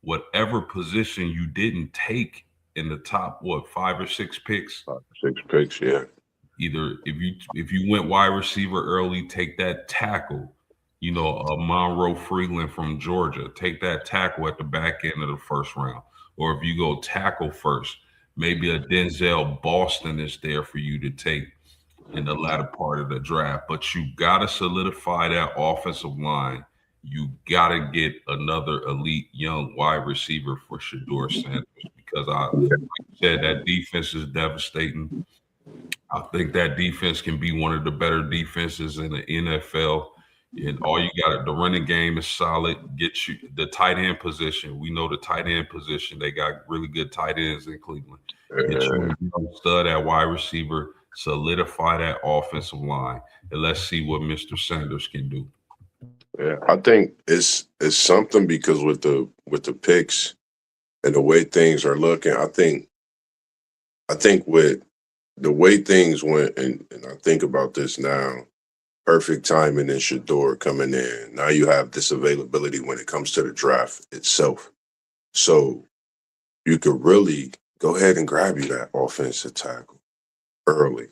whatever position you didn't take in the top, what, five or six picks, 5 or 6 picks, yeah. either if you went wide receiver early, take that tackle. Monroe Freeland from Georgia, take that tackle at the back end of the first round. Or if you go tackle first, maybe a Denzel Boston is there for you to take in the latter part of the draft. But you got to solidify that offensive line. You got to get another elite young wide receiver for Shador Sanders because Yeah, like you said, that defense is devastating. I think that defense can be one of the better defenses in the NFL. And all you got, the running game is solid. Get you the tight end position. We know the tight end position. They got really good tight ends in Cleveland. Get you yeah, a young stud at wide receiver, solidify that offensive line, and let's see what Mr. Sanders can do. yeah. I think it's something because with the picks and the way things are looking, I think with the way things went, and I think about this now, Perfect timing in Shador coming in. Now you have this availability when it comes to the draft itself. So you could really go ahead and grab you that offensive tackle early.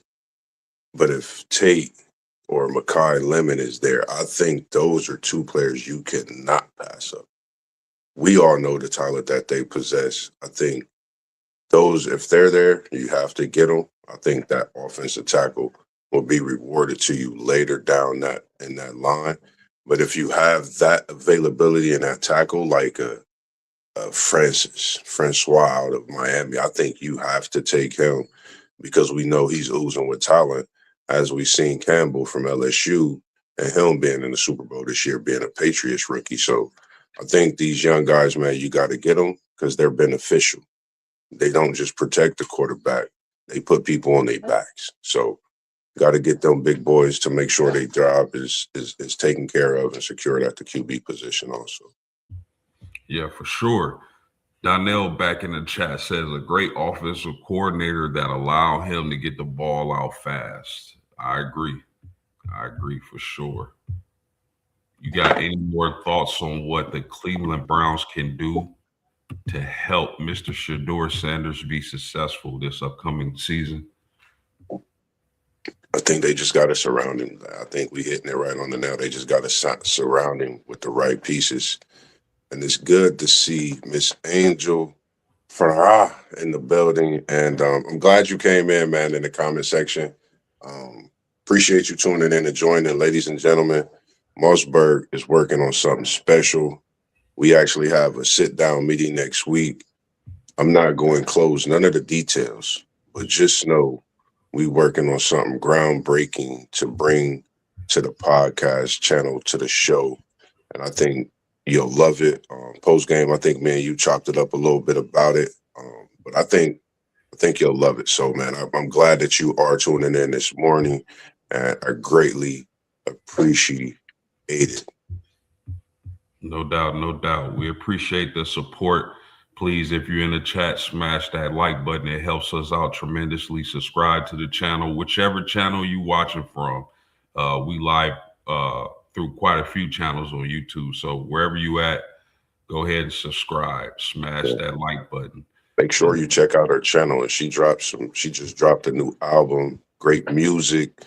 But if Tate or Makai Lemon is there, I think those are two players you cannot pass up. We all know the talent that they possess. I think those, if they're there, you have to get them. I think that offensive tackle will be rewarded to you later down that in that line. But if you have that availability in that tackle, like Francois out of Miami, I think you have to take him because we know he's oozing with talent, as we've seen Campbell from LSU and him being in the Super Bowl this year, being a Patriots rookie. So I think these young guys, man, you got to get them because they're beneficial. They don't just protect the quarterback; they put people on their backs. So got to get them big boys to make sure their job is taken care of and secured at the QB position also. Yeah, for sure. Donnell back in the chat says a great offensive coordinator that allow him to get the ball out fast. I agree. I agree for sure. You got any more thoughts on what the Cleveland Browns can do to help Mr. Shador Sanders be successful this upcoming season? I think they just got to surround him. I think we hitting it right on the nail. They just got to surround him with the right pieces. And it's good to see Miss Angel Farah in the building. And I'm glad you came in, man, in the comment section. Appreciate you tuning in and joining, ladies and gentlemen. Mossberg is working on something special. We actually have a sit-down meeting next week. I'm not going to close none of the details, but just know we working on something groundbreaking to bring to the podcast channel, to the show. And I think you'll love it. Post game, I think, man, you chopped it up a little bit about it. But I think you'll love it. So, man, I'm glad that you are tuning in this morning, and I greatly appreciate it. No doubt, no doubt. We appreciate the support. Please, if you're in the chat, smash that like button. It helps us out tremendously. Subscribe to the channel, whichever channel you watching from. We live through quite a few channels on YouTube. So wherever you at, go ahead and subscribe. Smash Yeah. that like button. Make sure you check out her channel. And she just dropped a new album, great music.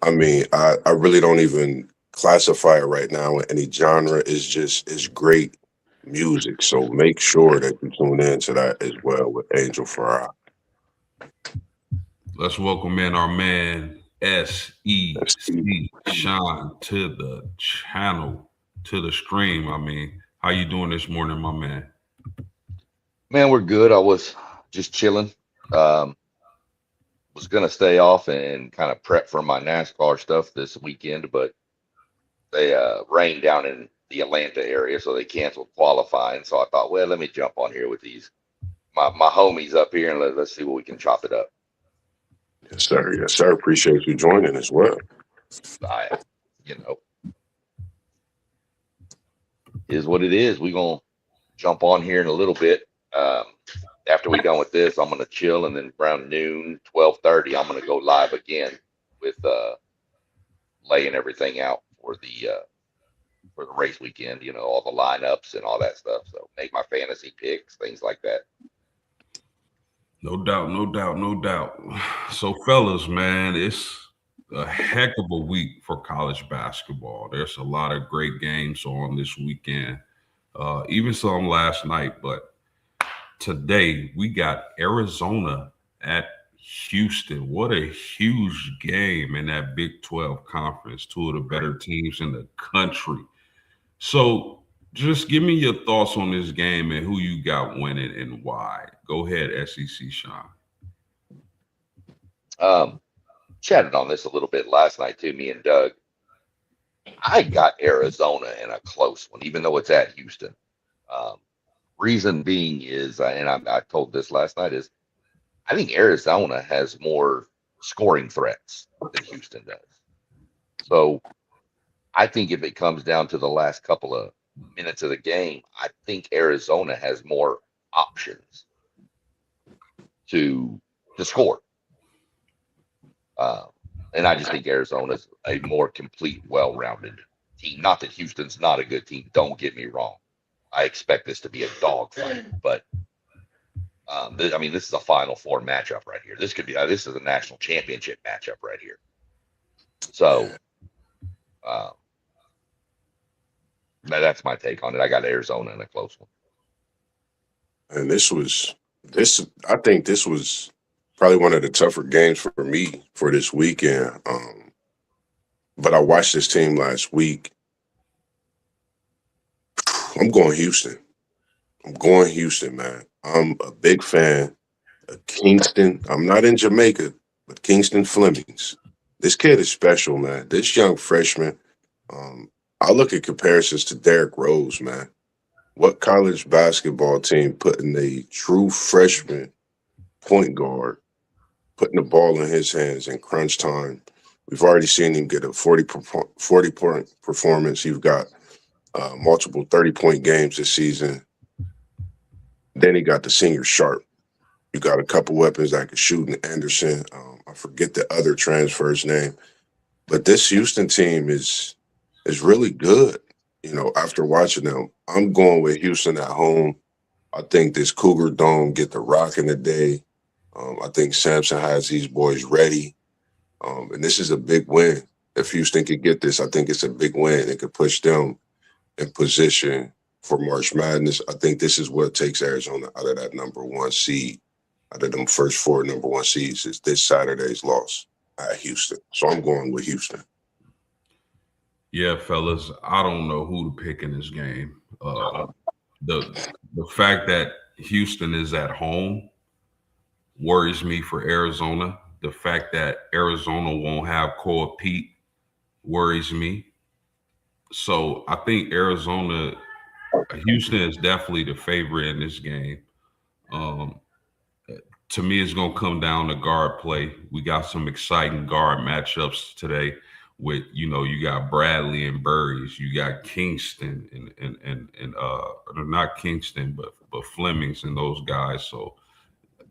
I mean, I really don't even classify it right now in any genre. It's great music. So make sure that you tune in to that as well with Angel Farah. Let's welcome in our man SEC Sean to the channel, to the stream. I mean, how you doing this morning, my man? Man, we're good. I was just chilling. Was gonna stay off and kind of prep for my NASCAR stuff this weekend, but they rained down in the Atlanta area, so they canceled qualifying. So I thought, well, let me jump on here with these my homies up here and let's see what we can chop it up. Yes, sir. Yes, sir. Appreciate you joining as well. I, you know, is what it is. We're gonna jump on here in a little bit. After we done with this, I'm gonna chill, and then around noon, 12:30, I'm gonna go live again with laying everything out for the race weekend. You know, all the lineups and all that stuff. So make my fantasy picks, things like that. No doubt, no doubt, no doubt. So, fellas, man, it's a heck of a week for college basketball. There's a lot of great games on this weekend, even some last night. But today we got Arizona at Houston. What a huge game in that Big 12 conference. Two of the better teams in the country. So just give me your thoughts on this game and who you got winning and why. Go ahead, SEC Sean. Chatted on this a little bit last night too, me and Doug. I got Arizona in a close one, even though it's at Houston. Reason being is, and I told this last night, is I think Arizona has more scoring threats than Houston does. So I think if it comes down to the last couple of minutes of the game, I think Arizona has more options to score. And I just think Arizona's a more complete, well-rounded team. Not that Houston's not a good team. Don't get me wrong. I expect this to be a dogfight, but I mean, this is a Final Four matchup right here. This could be this is a national championship matchup right here. So uh, that's my take on it. I got Arizona in a close one. And I think this was probably one of the tougher games for me for this weekend. But I watched this team last week. I'm going Houston. I'm going Houston, man. I'm a big fan of Kingston. I'm not in Jamaica, but Kingston Flemings. This kid is special, man. This young freshman. I look at comparisons to Derrick Rose, man. What college basketball team putting a true freshman point guard, putting the ball in his hands in crunch time? We've already seen him get a 40-point performance. You've got multiple 30-point games this season. Then he got the senior Sharp. You got a couple weapons that can shoot in Anderson. I forget the other transfer's name. But this Houston team is really good. You know, after watching them, I'm going with Houston at home. I think this Cougar Dome get the rock in the day. I think Sampson has these boys ready. And this is a big win. If Houston could get this, I think it's a big win. It could push them in position for March Madness. I think this is what takes Arizona out of that number one seed, out of them first four number one seeds, is this Saturday's loss at Houston. So I'm going with Houston. Yeah, fellas, I don't know who to pick in this game. The fact that Houston is at home worries me for Arizona. The fact that Arizona won't have Cole Pete worries me. So I think Houston is definitely the favorite in this game. Um, to me, it's going to come down to guard play. We got some exciting guard matchups today. With you got Bradley and Burries, you got Kingston and not Kingston, but Flemings and those guys. So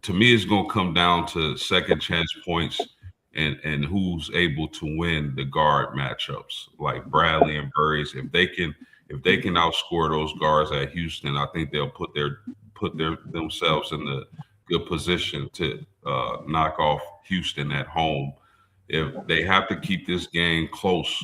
to me, it's going to come down to second chance points and who's able to win the guard matchups, like Bradley and Burries. If they can outscore those guards at Houston, I think they'll put themselves in the good position to knock off Houston at home. If they have to keep this game close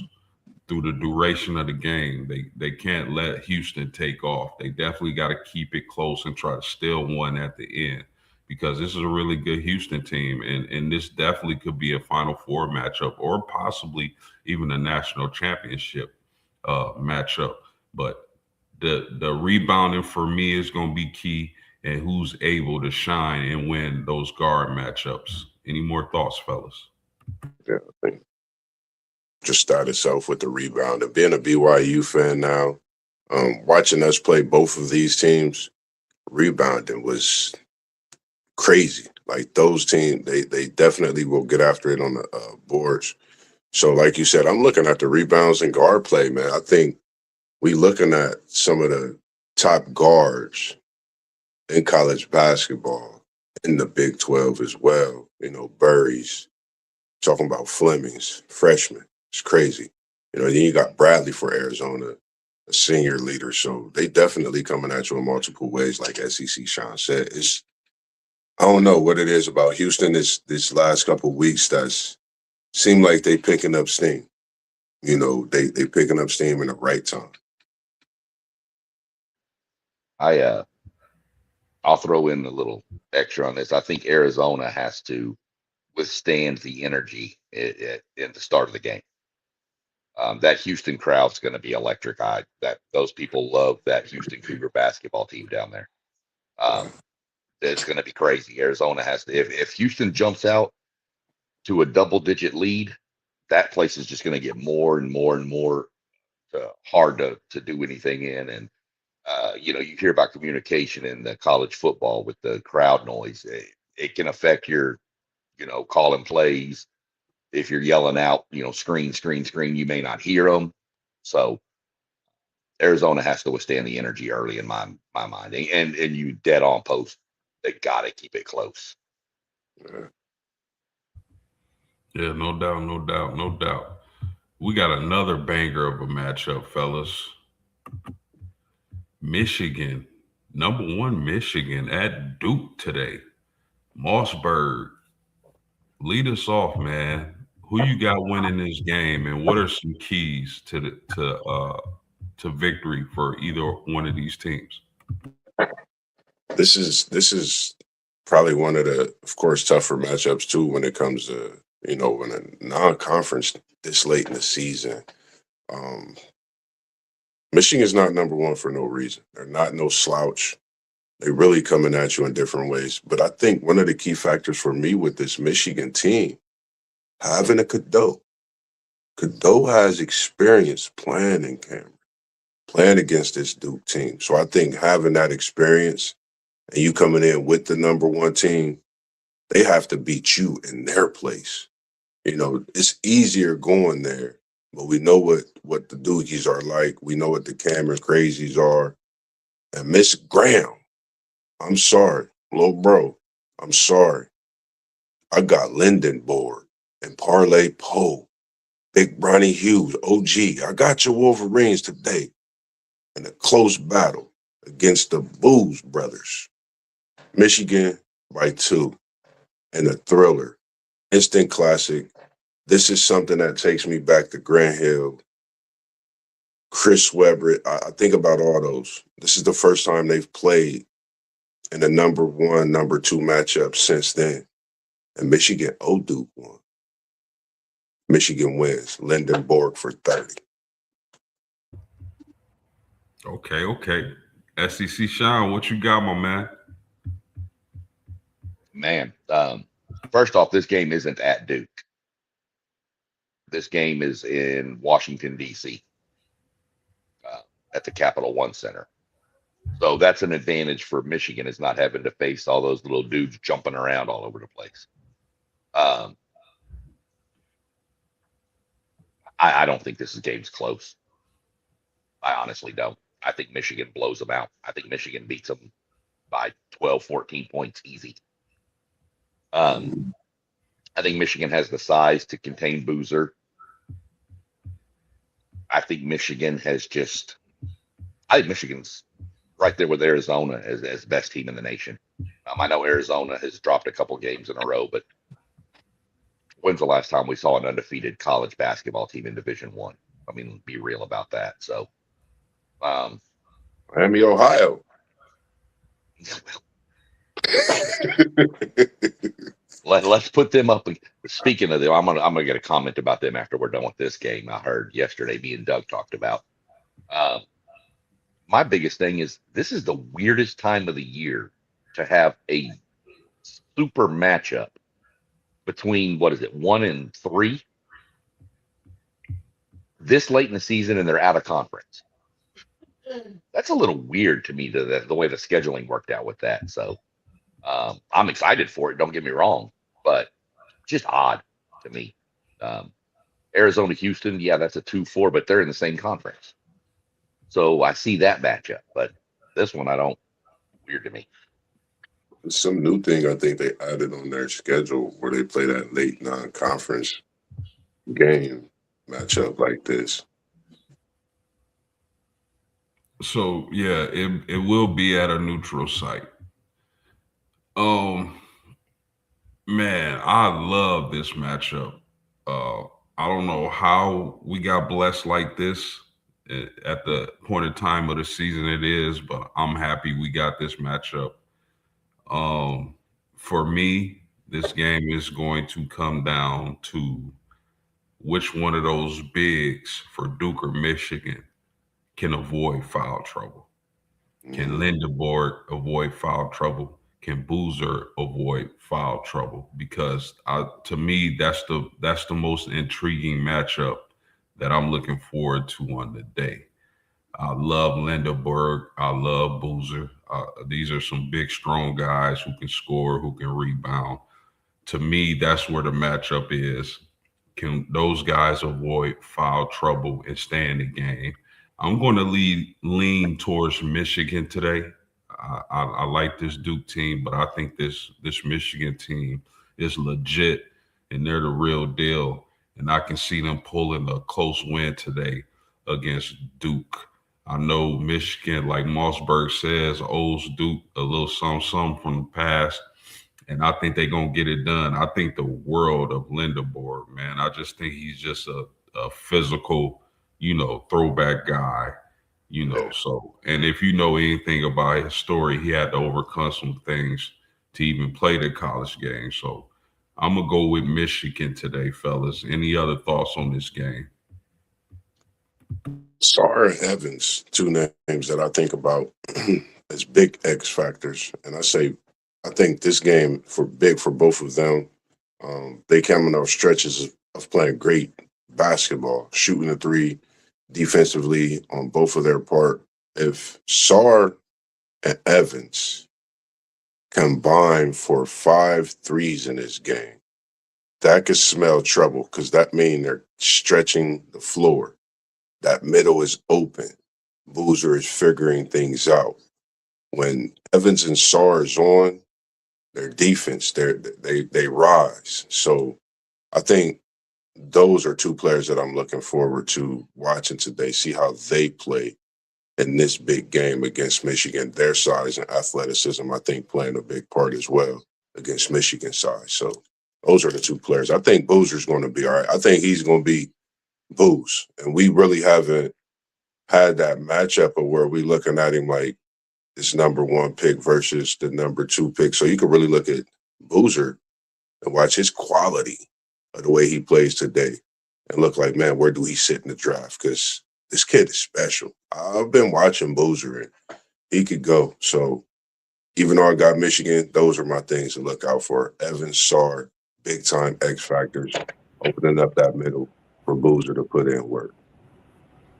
through the duration of the game, they can't let Houston take off. They definitely got to keep it close and try to steal one at the end, because this is a really good Houston team, and this definitely could be a Final Four matchup or possibly even a national championship matchup. But the rebounding for me is going to be key, and who's able to shine and win those guard matchups. Any more thoughts, fellas? Yeah, I think just start itself with the rebound. And being a BYU fan now, watching us play both of these teams, rebounding was crazy. Like those teams, they definitely will get after it on the boards. So, like you said, I'm looking at the rebounds and guard play, man. I think we looking at some of the top guards in college basketball in the Big 12 as well. You know, Burries, talking about Flemings, freshman. It's crazy. You know, then you got Bradley for Arizona, a senior leader. So they definitely coming at you in multiple ways, like SEC Sean said. I don't know what it is about Houston this last couple of weeks that's seem like they picking up steam. You know, they picking up steam in the right time. I'll throw in a little extra on this. I think Arizona has to withstand the energy in the start of the game. That Houston crowd's going to be electric. Those people love that Houston Cougar basketball team down there. It's going to be crazy. Arizona has to. If Houston jumps out to a double-digit lead, that place is just going to get more and more and more hard to do anything in. And you hear about communication in the college football with the crowd noise. It can affect your, calling plays. If you're yelling out, screen, screen, screen, you may not hear them. So Arizona has to withstand the energy early in my mind. And you dead on post. They got to keep it close. Yeah, no doubt, no doubt, no doubt. We got another banger of a matchup, fellas. Michigan, number one Michigan at Duke today. Mossberg, lead us off, man. Who you got winning this game, and what are some keys to victory for either one of these teams? This is probably one of the, of course, tougher matchups too when it comes to when a non-conference this late in the season. Um, Michigan's not number one for no reason. They're not no slouch. They really coming at you in different ways. But I think one of the key factors for me with this Michigan team having a Cadeau. Cadeau has experience playing in Cameron, playing against this Duke team. So I think having that experience and you coming in with the number one team, they have to beat you in their place. It's easier going there, but we know what the Dookies are like. We know what the Cameron crazies are. And Miss Graham, I'm sorry, little bro, I'm sorry. I got Lindenborg and Parlay Poe, Big Bronny Hughes, OG. I got your Wolverines today in a close battle against the Booze brothers. Michigan by 2 in a thriller. Instant classic. This is something that takes me back to Grant Hill, Chris Webber. I think about all those. This is the first time they've played in a number one, number two matchup since then. And Michigan, Duke won. Michigan wins. Lindenborg for 30. Okay, okay. SEC Sean, what you got, my man? Man, first off, this game isn't at Duke. This game is in Washington, D.C., at the Capital One Center. So that's an advantage for Michigan, is not having to face all those little dudes jumping around all over the place. I don't think this game's close. I honestly don't. I think Michigan blows them out. I think Michigan beats them by 12, 14 points easy. I think Michigan has the size to contain Boozer. I think Michigan's right there with Arizona as best team in the nation. I know Arizona has dropped a couple games in a row, but when's the last time we saw an undefeated college basketball team in Division One? I mean, be real about that. So, Miami, Ohio. Let's put them up. Speaking of them, I'm gonna get a comment about them after we're done with this game. I heard yesterday me and Doug talked about. My biggest thing is this is the weirdest time of the year to have a super matchup between, what is it, 1 and 3 this late in the season, and they're out of conference. That's a little weird to me, the way the scheduling worked out with that. So I'm excited for it. Don't get me wrong, but just odd to me. Arizona, Houston, yeah, that's a 2-4, but they're in the same conference. So I see that matchup, but this one I don't. Weird to me. Some new thing I think they added on their schedule where they play that late non-conference game matchup like this. So yeah, it will be at a neutral site. Man, I love this matchup. I don't know how we got blessed like this at the point of time of the season it is, but I'm happy we got this matchup. For me, this game is going to come down to which one of those bigs for Duke or Michigan can avoid foul trouble. Can Lindenborg avoid foul trouble? Can Boozer avoid foul trouble? Because to me, that's the most intriguing matchup that I'm looking forward to on the day. I love Lindenberg. I love Boozer. These are some big, strong guys who can score, who can rebound. To me, that's where the matchup is. Can those guys avoid foul trouble and stay in the game? I'm going to lean towards Michigan today. I like this Duke team, but I think this Michigan team is legit and they're the real deal. And I can see them pulling a close win today against Duke. I know Michigan, like Mossberg says, owes Duke a little something from the past, and I think they're gonna get it done. I think the world of Lindeborg, man. I just think he's just a physical, throwback guy, Yeah. So, and if you know anything about his story, he had to overcome some things to even play the college game. So, I'm gonna go with Michigan today, fellas. Any other thoughts on this game? Sarr and Evans, two names that I think about as big X factors. And I think this game for big for both of them. They coming off stretches of playing great basketball, shooting a three defensively on both of their part. If Sarr and Evans combine for 5 threes in this game, that could smell trouble because that means they're stretching the floor. That middle is open. Boozer is figuring things out. When Evans and Sarr is on, their defense, they rise. So I think those are two players that I'm looking forward to watching today, see how they play in this big game against Michigan. Their size and athleticism, I think, playing a big part as well against Michigan's size. So those are the two players. I think Boozer's going to be all right. I think he's going to be Booze. And we really haven't had that matchup of where we looking at him like this #1 pick versus the #2 pick. So you can really look at Boozer and watch his quality of the way he plays today and look like, man, where do he sit in the draft? Because this kid is special. I've been watching Boozer and he could go. So even though I got Michigan, those are my things to look out for. Evans, Sarr, big time X factors, opening up that middle for Boozer to put in work.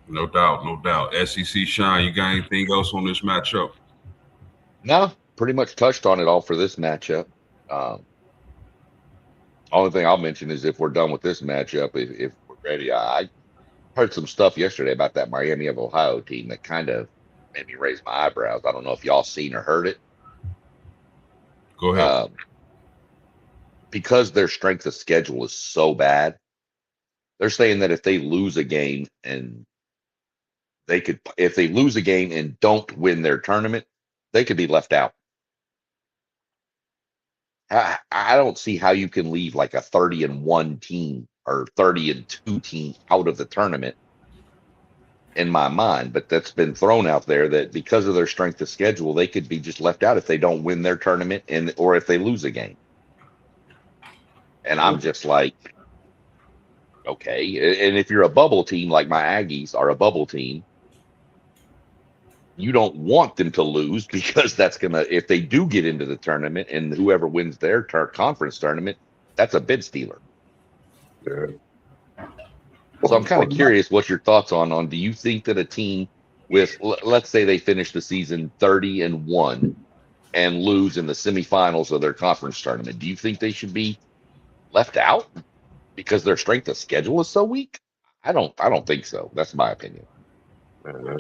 No doubt, no doubt. SEC Shine, you got anything else on this matchup? No, pretty much touched on it all for this matchup. Um, Only thing I'll mention is if we're done with this matchup, if we're ready, I heard some stuff yesterday about that Miami of Ohio team that kind of made me raise my eyebrows. I don't know if y'all seen or heard it. Go ahead. Because their strength of schedule is so bad, they're saying that if they lose a game and if they lose a game and don't win their tournament, they could be left out. I don't see how you can leave like a 30-1 team or 30-2 team out of the tournament in my mind, but that's been thrown out there that because of their strength of schedule, they could be just left out if they don't win their tournament or if they lose a game. And I'm just like, okay. And if you're a bubble team like my Aggies are a bubble team, you don't want them to lose because that's if they do get into the tournament and whoever wins their conference tournament, that's a bid stealer. Yeah. So I'm kind of curious what your thoughts on do you think that a team with, let's say they finish the season 30-1 and lose in the semifinals of their conference tournament, do you think they should be left out because their strength of schedule is so weak? I don't think so. That's my opinion. Go ahead.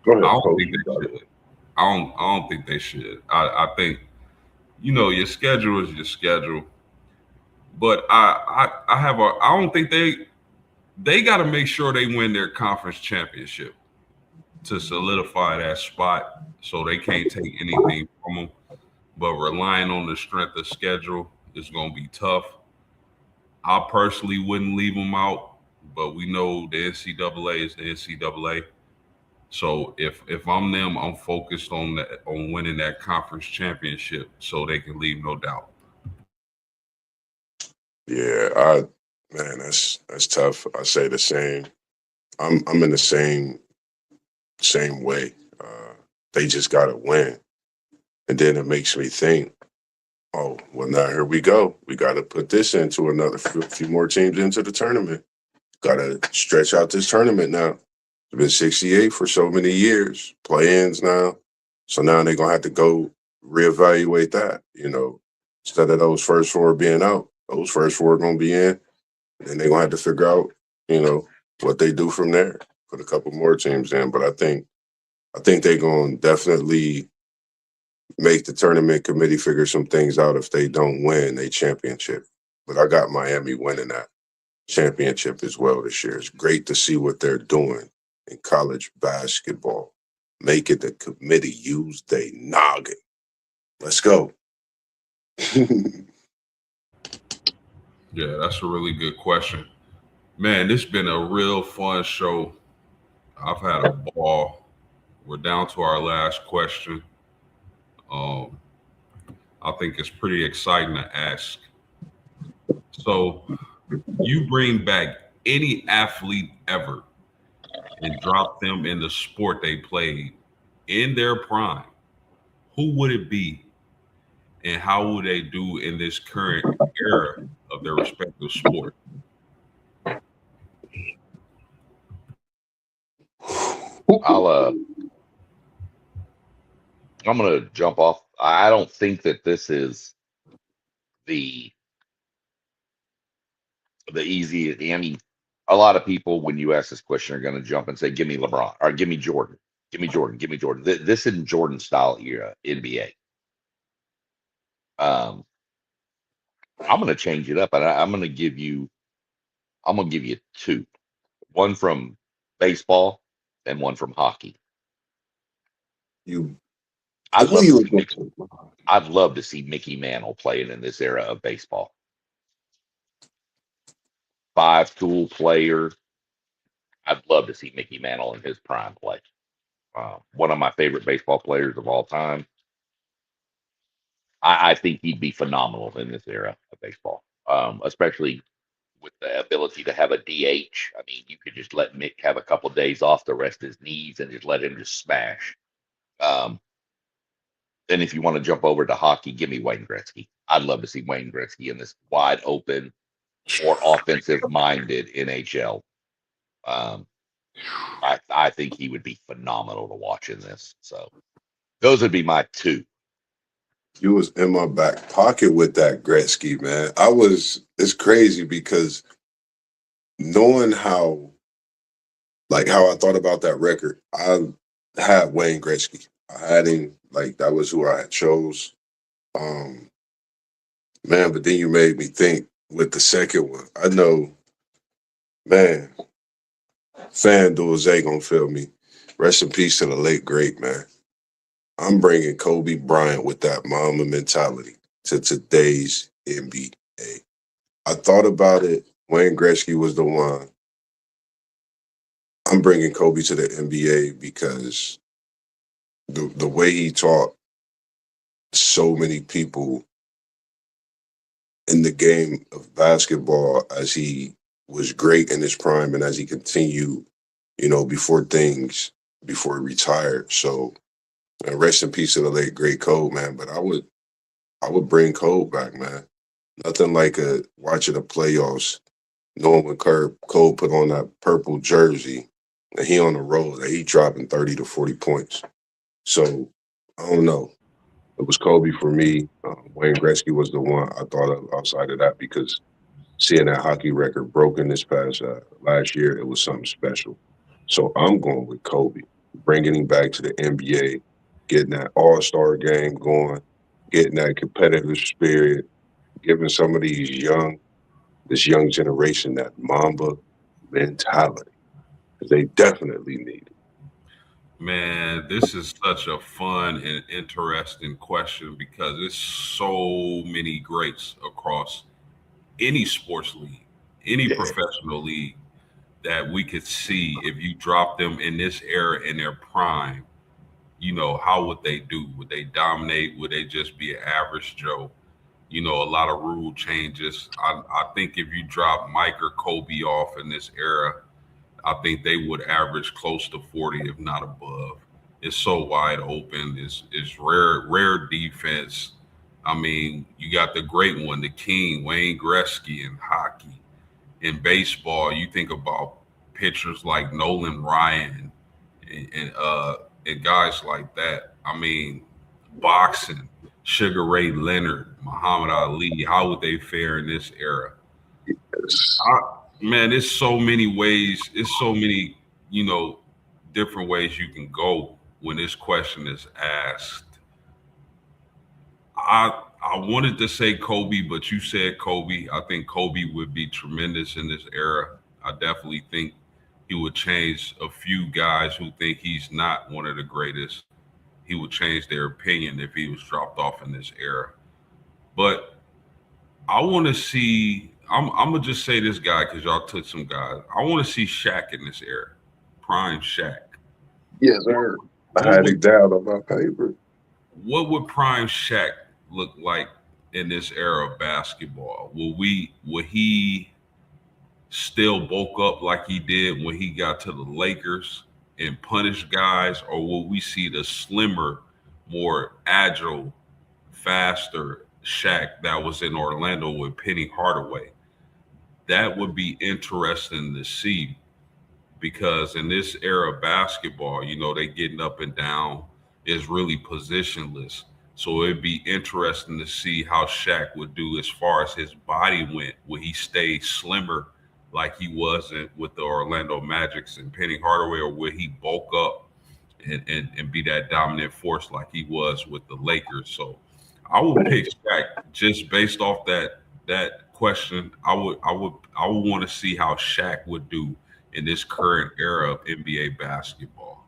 I don't think they should. I don't think they should. I think, your schedule is your schedule. But I don't think they got to make sure they win their conference championship to solidify that spot so they can't take anything from them. But relying on the strength of schedule is going to be tough. I personally wouldn't leave them out, but we know the NCAA is the NCAA. So if I'm them, I'm focused on winning that conference championship so they can leave no doubt. Yeah, man, that's tough. I say the same. I'm in the same way. They just gotta win. And then it makes me think, oh, well, now here we go. We got to put this into another few more teams into the tournament. Got to stretch out this tournament now. It's been 68 for so many years, play-ins now. So now they're going to have to go reevaluate that, instead of those first four being out. Those first four are going to be in, and they're going to have to figure out, what they do from there. Put a couple more teams in. But I think they're going to definitely make the tournament committee figure some things out. If they don't win a championship, but I got Miami winning that championship as well this year. It's great to see what they're doing in college basketball. Make it the committee use they noggin. Let's go. Yeah, that's a really good question. Man, this has been a real fun show. I've had a ball. We're down to our last question. Um, I think it's pretty exciting to ask. So, you bring back any athlete ever and drop them in the sport they played in their prime, who would it be? And how would they do in this current era of their respective sport? I'm gonna jump off. I don't think that this is the easiest. I mean, a lot of people when you ask this question are gonna jump and say, "Give me LeBron" or "Give me Jordan." Give me Jordan. Give me Jordan. This isn't Jordan style era NBA. Um, I'm gonna change it up, and I'm gonna give you two. One from baseball and one from hockey. You, I I'd knew love to you see would go Mickey. to. I'd love to see Mickey Mantle playing in this era of baseball. Five-tool player. I'd love to see Mickey Mantle in his prime play. One of my favorite baseball players of all time. I think he'd be phenomenal in this era of baseball, especially with the ability to have a DH. I mean, you could just let Mick have a couple of days off to rest his knees and just let him just smash. Um, and if you want to jump over to hockey, give me Wayne Gretzky. I'd love to see Wayne Gretzky in this wide open, more offensive minded NHL. Um, I think he would be phenomenal to watch in this. So those would be my two. You was in my back pocket with that Gretzky, man. It's crazy because knowing how I thought about that record, I had Wayne Gretzky. I had him, like, that was who I had chose. Um, man, but then you made me think with the second one. I know, man, FanDuel Zay gonna feel me. Rest in peace to the late great, man. I'm bringing Kobe Bryant with that Mamba mentality to today's NBA. I thought about it. Wayne Gretzky was the one. I'm bringing Kobe to the NBA because the way he taught so many people in the game of basketball as he was great in his prime and as he continued, before he retired. So, and rest in peace to the late great Kobe, man. But I would bring Kobe back, man. Nothing like watching the playoffs, knowing when Cole put on that purple jersey and he on the road that he dropping 30 to 40 points. So I don't know. It was Kobe for me. Wayne Gretzky was the one I thought of outside of that because seeing that hockey record broken this past last year, it was something special. So I'm going with Kobe, bringing him back to the NBA, getting that All-Star game going, getting that competitive spirit, giving some of this young generation that Mamba mentality because they definitely need it. Man, this is such a fun and interesting question because there's so many greats across any sports league, any Yeah. professional league that we could see if you drop them in this era in their prime. How would they do? Would they dominate? Would they just be an average Joe? A lot of rule changes. I think if you drop Mike or Kobe off in this era, I think they would average close to 40, if not above. It's so wide open. It's rare defense. I mean, you got the great one, the king, Wayne Gretzky in hockey. In baseball, you think about pitchers like Nolan Ryan and guys like that. I mean, boxing, Sugar Ray Leonard, Muhammad Ali. How would they fare in this era? It's- Man, it's so many ways. It's so many, you know, different ways you can go when this question is asked. I wanted to say Kobe, but you said Kobe. I think Kobe would be tremendous in this era. I definitely think he would change a few guys who think he's not one of the greatest. He would change their opinion if he was dropped off in this era. But I want to see. I'm gonna just say this guy because y'all took some guys. I want to see Shaq in this era, prime Shaq. Yes, sir. I What had would it down on my paper. what would prime Shaq look like in this era of basketball? Will he still bulk up like he did when he got to the Lakers and punish guys, or will we see the slimmer, more agile, faster Shaq that was in Orlando with Penny Hardaway? That would be interesting to see because in this era of basketball, they getting up and down is really positionless. So it'd be interesting to see how Shaq would do as far as his body went. Would he stay slimmer like he was with the Orlando Magics and Penny Hardaway, or would he bulk up and be that dominant force like he was with the Lakers? So I would pick Shaq just based off that question. I would want to see how Shaq would do in this current era of NBA basketball.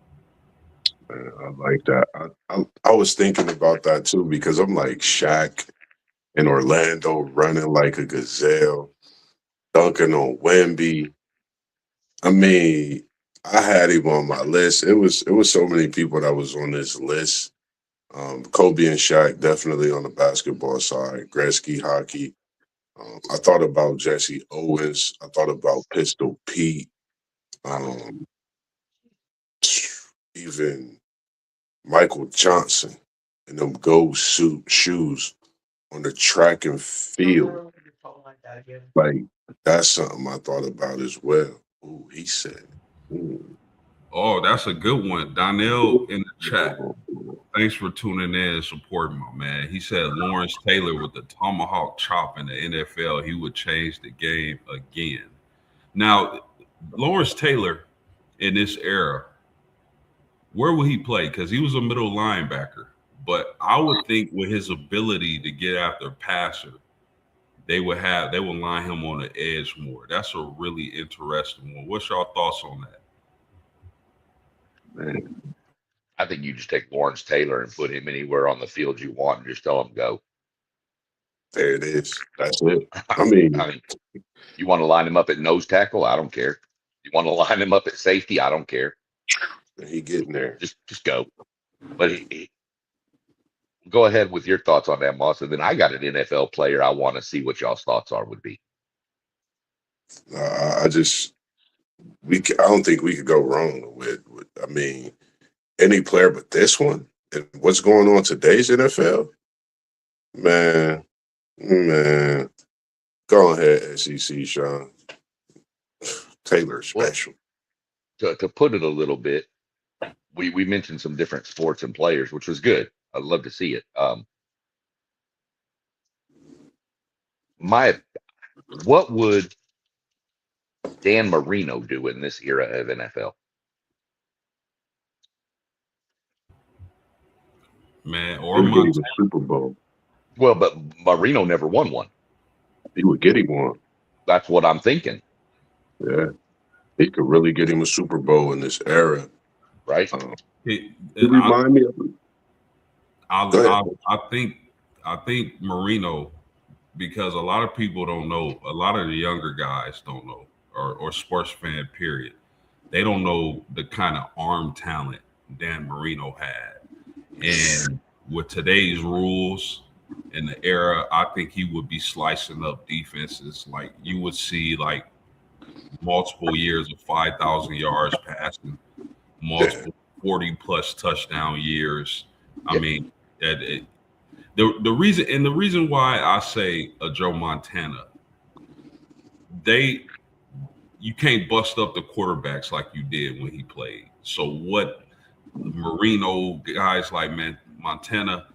Man, I like that. I was thinking about that too because I'm like Shaq in Orlando running like a gazelle, dunking on Wemby. I mean, I had him on my list. It was so many people that was on this list. Kobe and Shaq definitely on the basketball side. Gretzky hockey. I thought about Jesse Owens. I thought about Pistol Pete. Um, even Michael Johnson in them gold suit shoes on the track and field. Like that's something I thought about as well. Ooh, he said. Ooh. Oh, that's a good one. Donnell in the chat. Thanks for tuning in and supporting my man. He said Lawrence Taylor with the tomahawk chop in the NFL, he would change the game again. Now, Lawrence Taylor in this era, where would he play? Because he was a middle linebacker. But I would think with his ability to get after passer, they would line him on the edge more. That's a really interesting one. What's your thoughts on that? Man, I think you just take Lawrence Taylor and put him anywhere on the field you want and just tell him go. there it is. That's it. I mean, I mean, you want to line him up at nose tackle? I don't care. You want to line him up at safety? I don't care. he getting there. Just go. But go ahead with your thoughts on that, Moss. And then I got an NFL player I want to see what y'all's thoughts are would be. I just I don't think we could go wrong with. I mean, any player but this one. And what's going on today's NFL? Man, man, go ahead, SEC, Sean. Taylor Well, special. to put it a little bit, we mentioned some different sports and players, which was good. I'd love to see it. What would Dan Marino do in this era of NFL? Man, He or would get him Montana. a Super Bowl. Well, but Marino never won one. He would get him one. That's what I'm thinking, Yeah, he could really get him a Super Bowl in this era. right? He, You I, remind me of him. Go ahead. I think Marino, because a lot of people don't know, a lot of the younger guys don't know, or sports fan period, they don't know the kind of arm talent Dan Marino had. And with today's rules in the era, I think he would be slicing up defenses. Like you would see like multiple years of 5,000 yards passing, Yeah. multiple 40 plus touchdown years. I Yep. mean, the reason why I say a Joe Montana, you can't bust up the quarterbacks like you did when he played. So what Marino guys like Montana,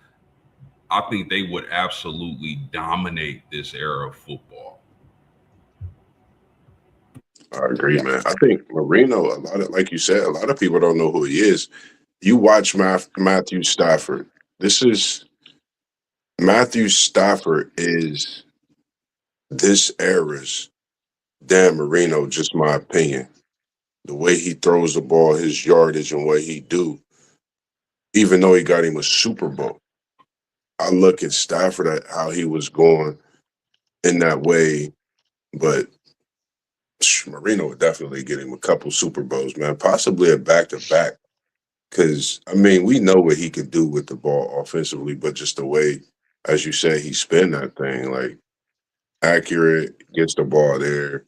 I think they would absolutely dominate this era of football. I agree, man. I think Marino, a lot of, like you said, a lot of people don't know who he is. You watch Matthew Stafford. This is Matthew Stafford is this era's Dan Marino, just my opinion. The way he throws the ball, his yardage, and what he do, even though he got him a Super Bowl. I look at Stafford at how he was going in that way, but Marino would definitely get him a couple Super Bowls, man, possibly a back-to-back. Because, I mean, we know what he could do with the ball offensively, but just the way, as you said, he spin that thing, like accurate, gets the ball there.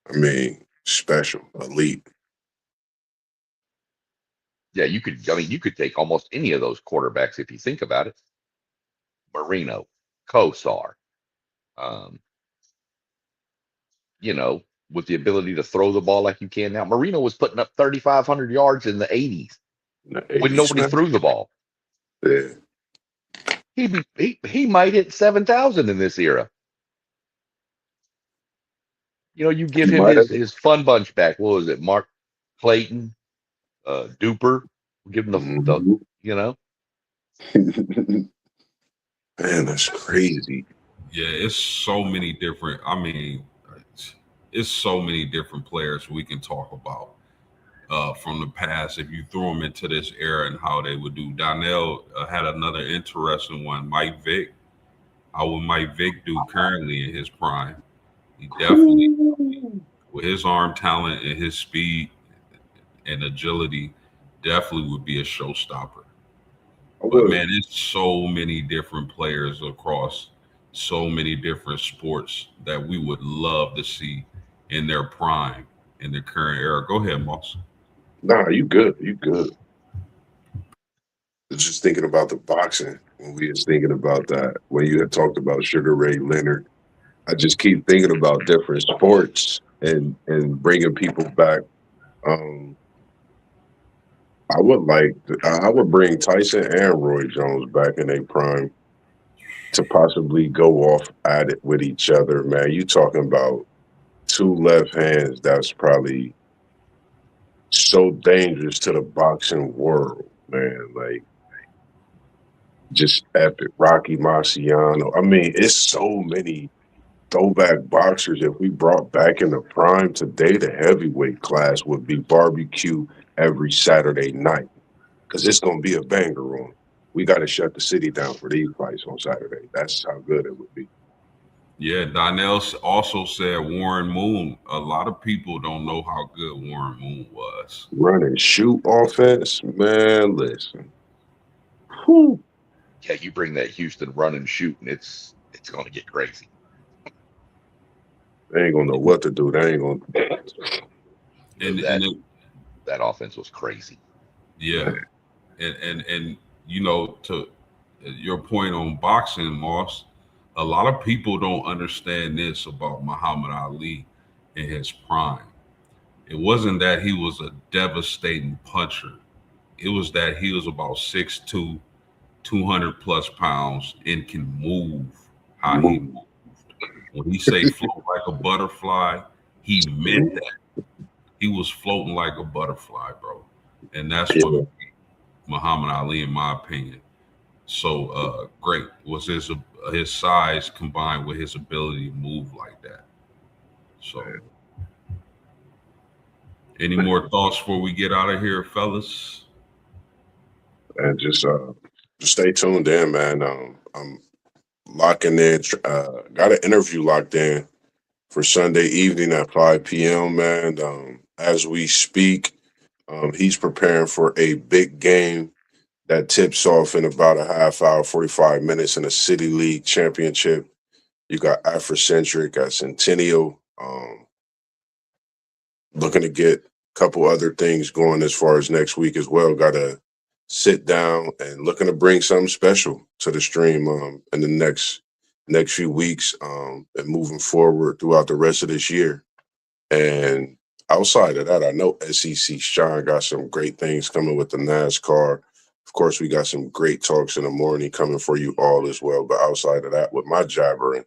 I mean, special, elite. Yeah, you could take almost any of those quarterbacks if you think about it. Marino, Kosar, um, you know, with the ability to throw the ball like you can now. Marino was putting up 3,500 yards in the 80s In the when 80s, nobody man. threw the ball. Yeah. He might hit 7,000 in this era. You know, you give He him might have. his fun bunch back. What was it? Mark Clayton, Duper. Give him the Mhm. you know. Man, that's crazy. Yeah, it's so many different. I mean, it's so many different players we can talk about from the past. If you threw them into this era and how they would do. Donnell had another interesting one. Mike Vick. How would Mike Vick do currently in his prime? He definitely, Ooh. with his arm talent and his speed and agility, definitely would be a showstopper. I But would. man, there's so many different players across so many different sports that we would love to see in their prime in the current era. Go ahead, Moss. Nah, you good. You good. Just thinking about the boxing when we was thinking about that when you had talked about Sugar Ray Leonard. I just keep thinking about different sports and bringing people back. Um, I would bring Tyson and Roy Jones back in their prime to possibly go off at it with each other. Man, you talking about two left hands that's probably so dangerous to the boxing world, man. Like just epic. Rocky Marciano. I mean, it's so many throwback boxers. If we brought back in the prime today, the heavyweight class would be barbecue every Saturday night because it's gonna be a banger on. We got to shut the city down for these fights on Saturday. That's how good it would be. Yeah, Donnell also said Warren Moon. A lot of people don't know how good Warren Moon was. Run and shoot offense, man. Listen, whew, Yeah, you bring that Houston run and shoot, and it's going to get crazy. they ain't gonna know what to do. They ain't gonna. And That and it, that offense was crazy. yeah, and you know, to your point on boxing, Moss, a lot of people don't understand this about Muhammad Ali in his prime. It wasn't that he was a devastating puncher. It was that he was about 6'2", 200 plus pounds, and can move how he moved. When he say float like a butterfly, he meant that. He was floating like a butterfly, bro. And that's what Yeah, made Muhammad Ali, in my opinion, so great was his size combined with his ability to move like that. So, any more thoughts before we get out of here, fellas? and just stay tuned in, man. I'm locking in. Got an interview locked in for Sunday evening at 5 p.m. Man, as we speak, he's preparing for a big game that tips off in about a half hour, 45 minutes in a City League championship. You got Afrocentric at Centennial. Looking to get a couple other things going as far as next week as well. Got to sit down and looking to bring something special to the stream in the next few weeks and moving forward throughout the rest of this year. And outside of that, I know SEC Shine got some great things coming with the NASCAR. Of course, we got some great talks in the morning coming for you all as well. But outside of that, with my jabbering,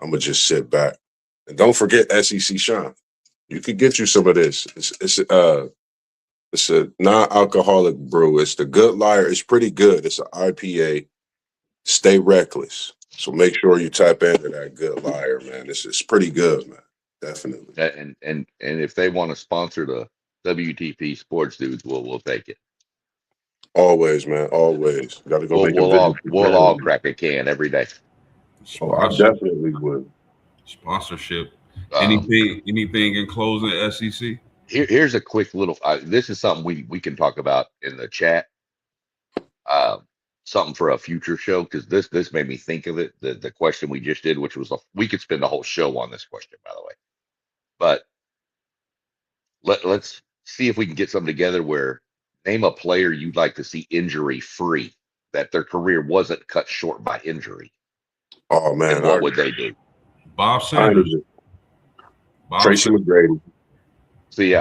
I'm gonna just sit back. And don't forget SEC Shine. You could get you some of this. It's a non-alcoholic brew. It's the Good Liar. It's pretty good. It's an IPA. stay reckless. So make sure you tap into that good liar, man. This is pretty good, man. Definitely. And if they want to sponsor the WTP Sports Dudes, we'll take it. Always, man. Always. Got to go make a visit. We'll all crack a can every day. Oh, I definitely would. Sponsorship. Anything in closing, SEC? Here's a quick little. This is something we can talk about in the chat. Something for a future show, because this made me think of it. The question we just did, which was we could spend a whole show on this question, by the way. But let's see if we can get something together where name a player you'd like to see injury free, that their career wasn't cut short by injury. Oh man, and what would they do? Bob Sanders. Tracy McGrady. See,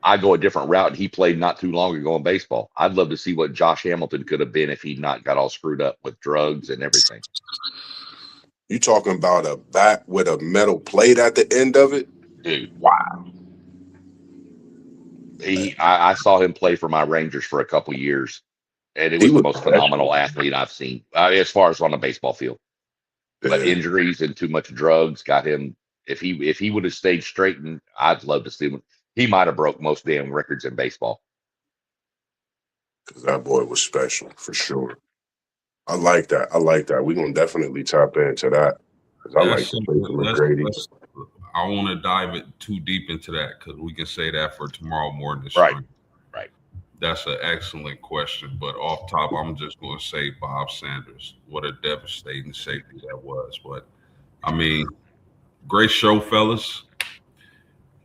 I go a different route, and he played not too long ago in baseball. I'd love to see what Josh Hamilton could have been if he'd not got all screwed up with drugs and everything. You talking about a bat with a metal plate at the end of it? Dude. Wow. I saw him play for my Rangers for a couple years, and he was the most phenomenal athlete I've seen, as far as on a baseball field. But injuries and too much drugs got him. If he would have stayed straight, and I'd love to see him. He might have broke most damn records in baseball. Because that boy was special, for sure. I like that. We're going to definitely tap into that. Because I like Tracy McGrady. I want to dive it too deep into that, because we can say that for tomorrow morning. Right. That's an excellent question. But off top, I'm just going to say Bob Sanders. What a devastating safety that was. But, I mean, great show, fellas.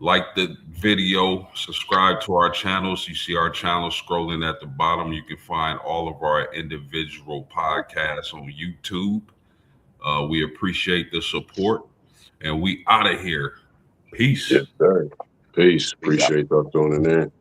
Like the video, subscribe to our channels. You see our channel scrolling at the bottom. You can find all of our individual podcasts on YouTube. We appreciate the support, and we out of here. Peace. Yes, sir. Peace. Appreciate y'all tuning in.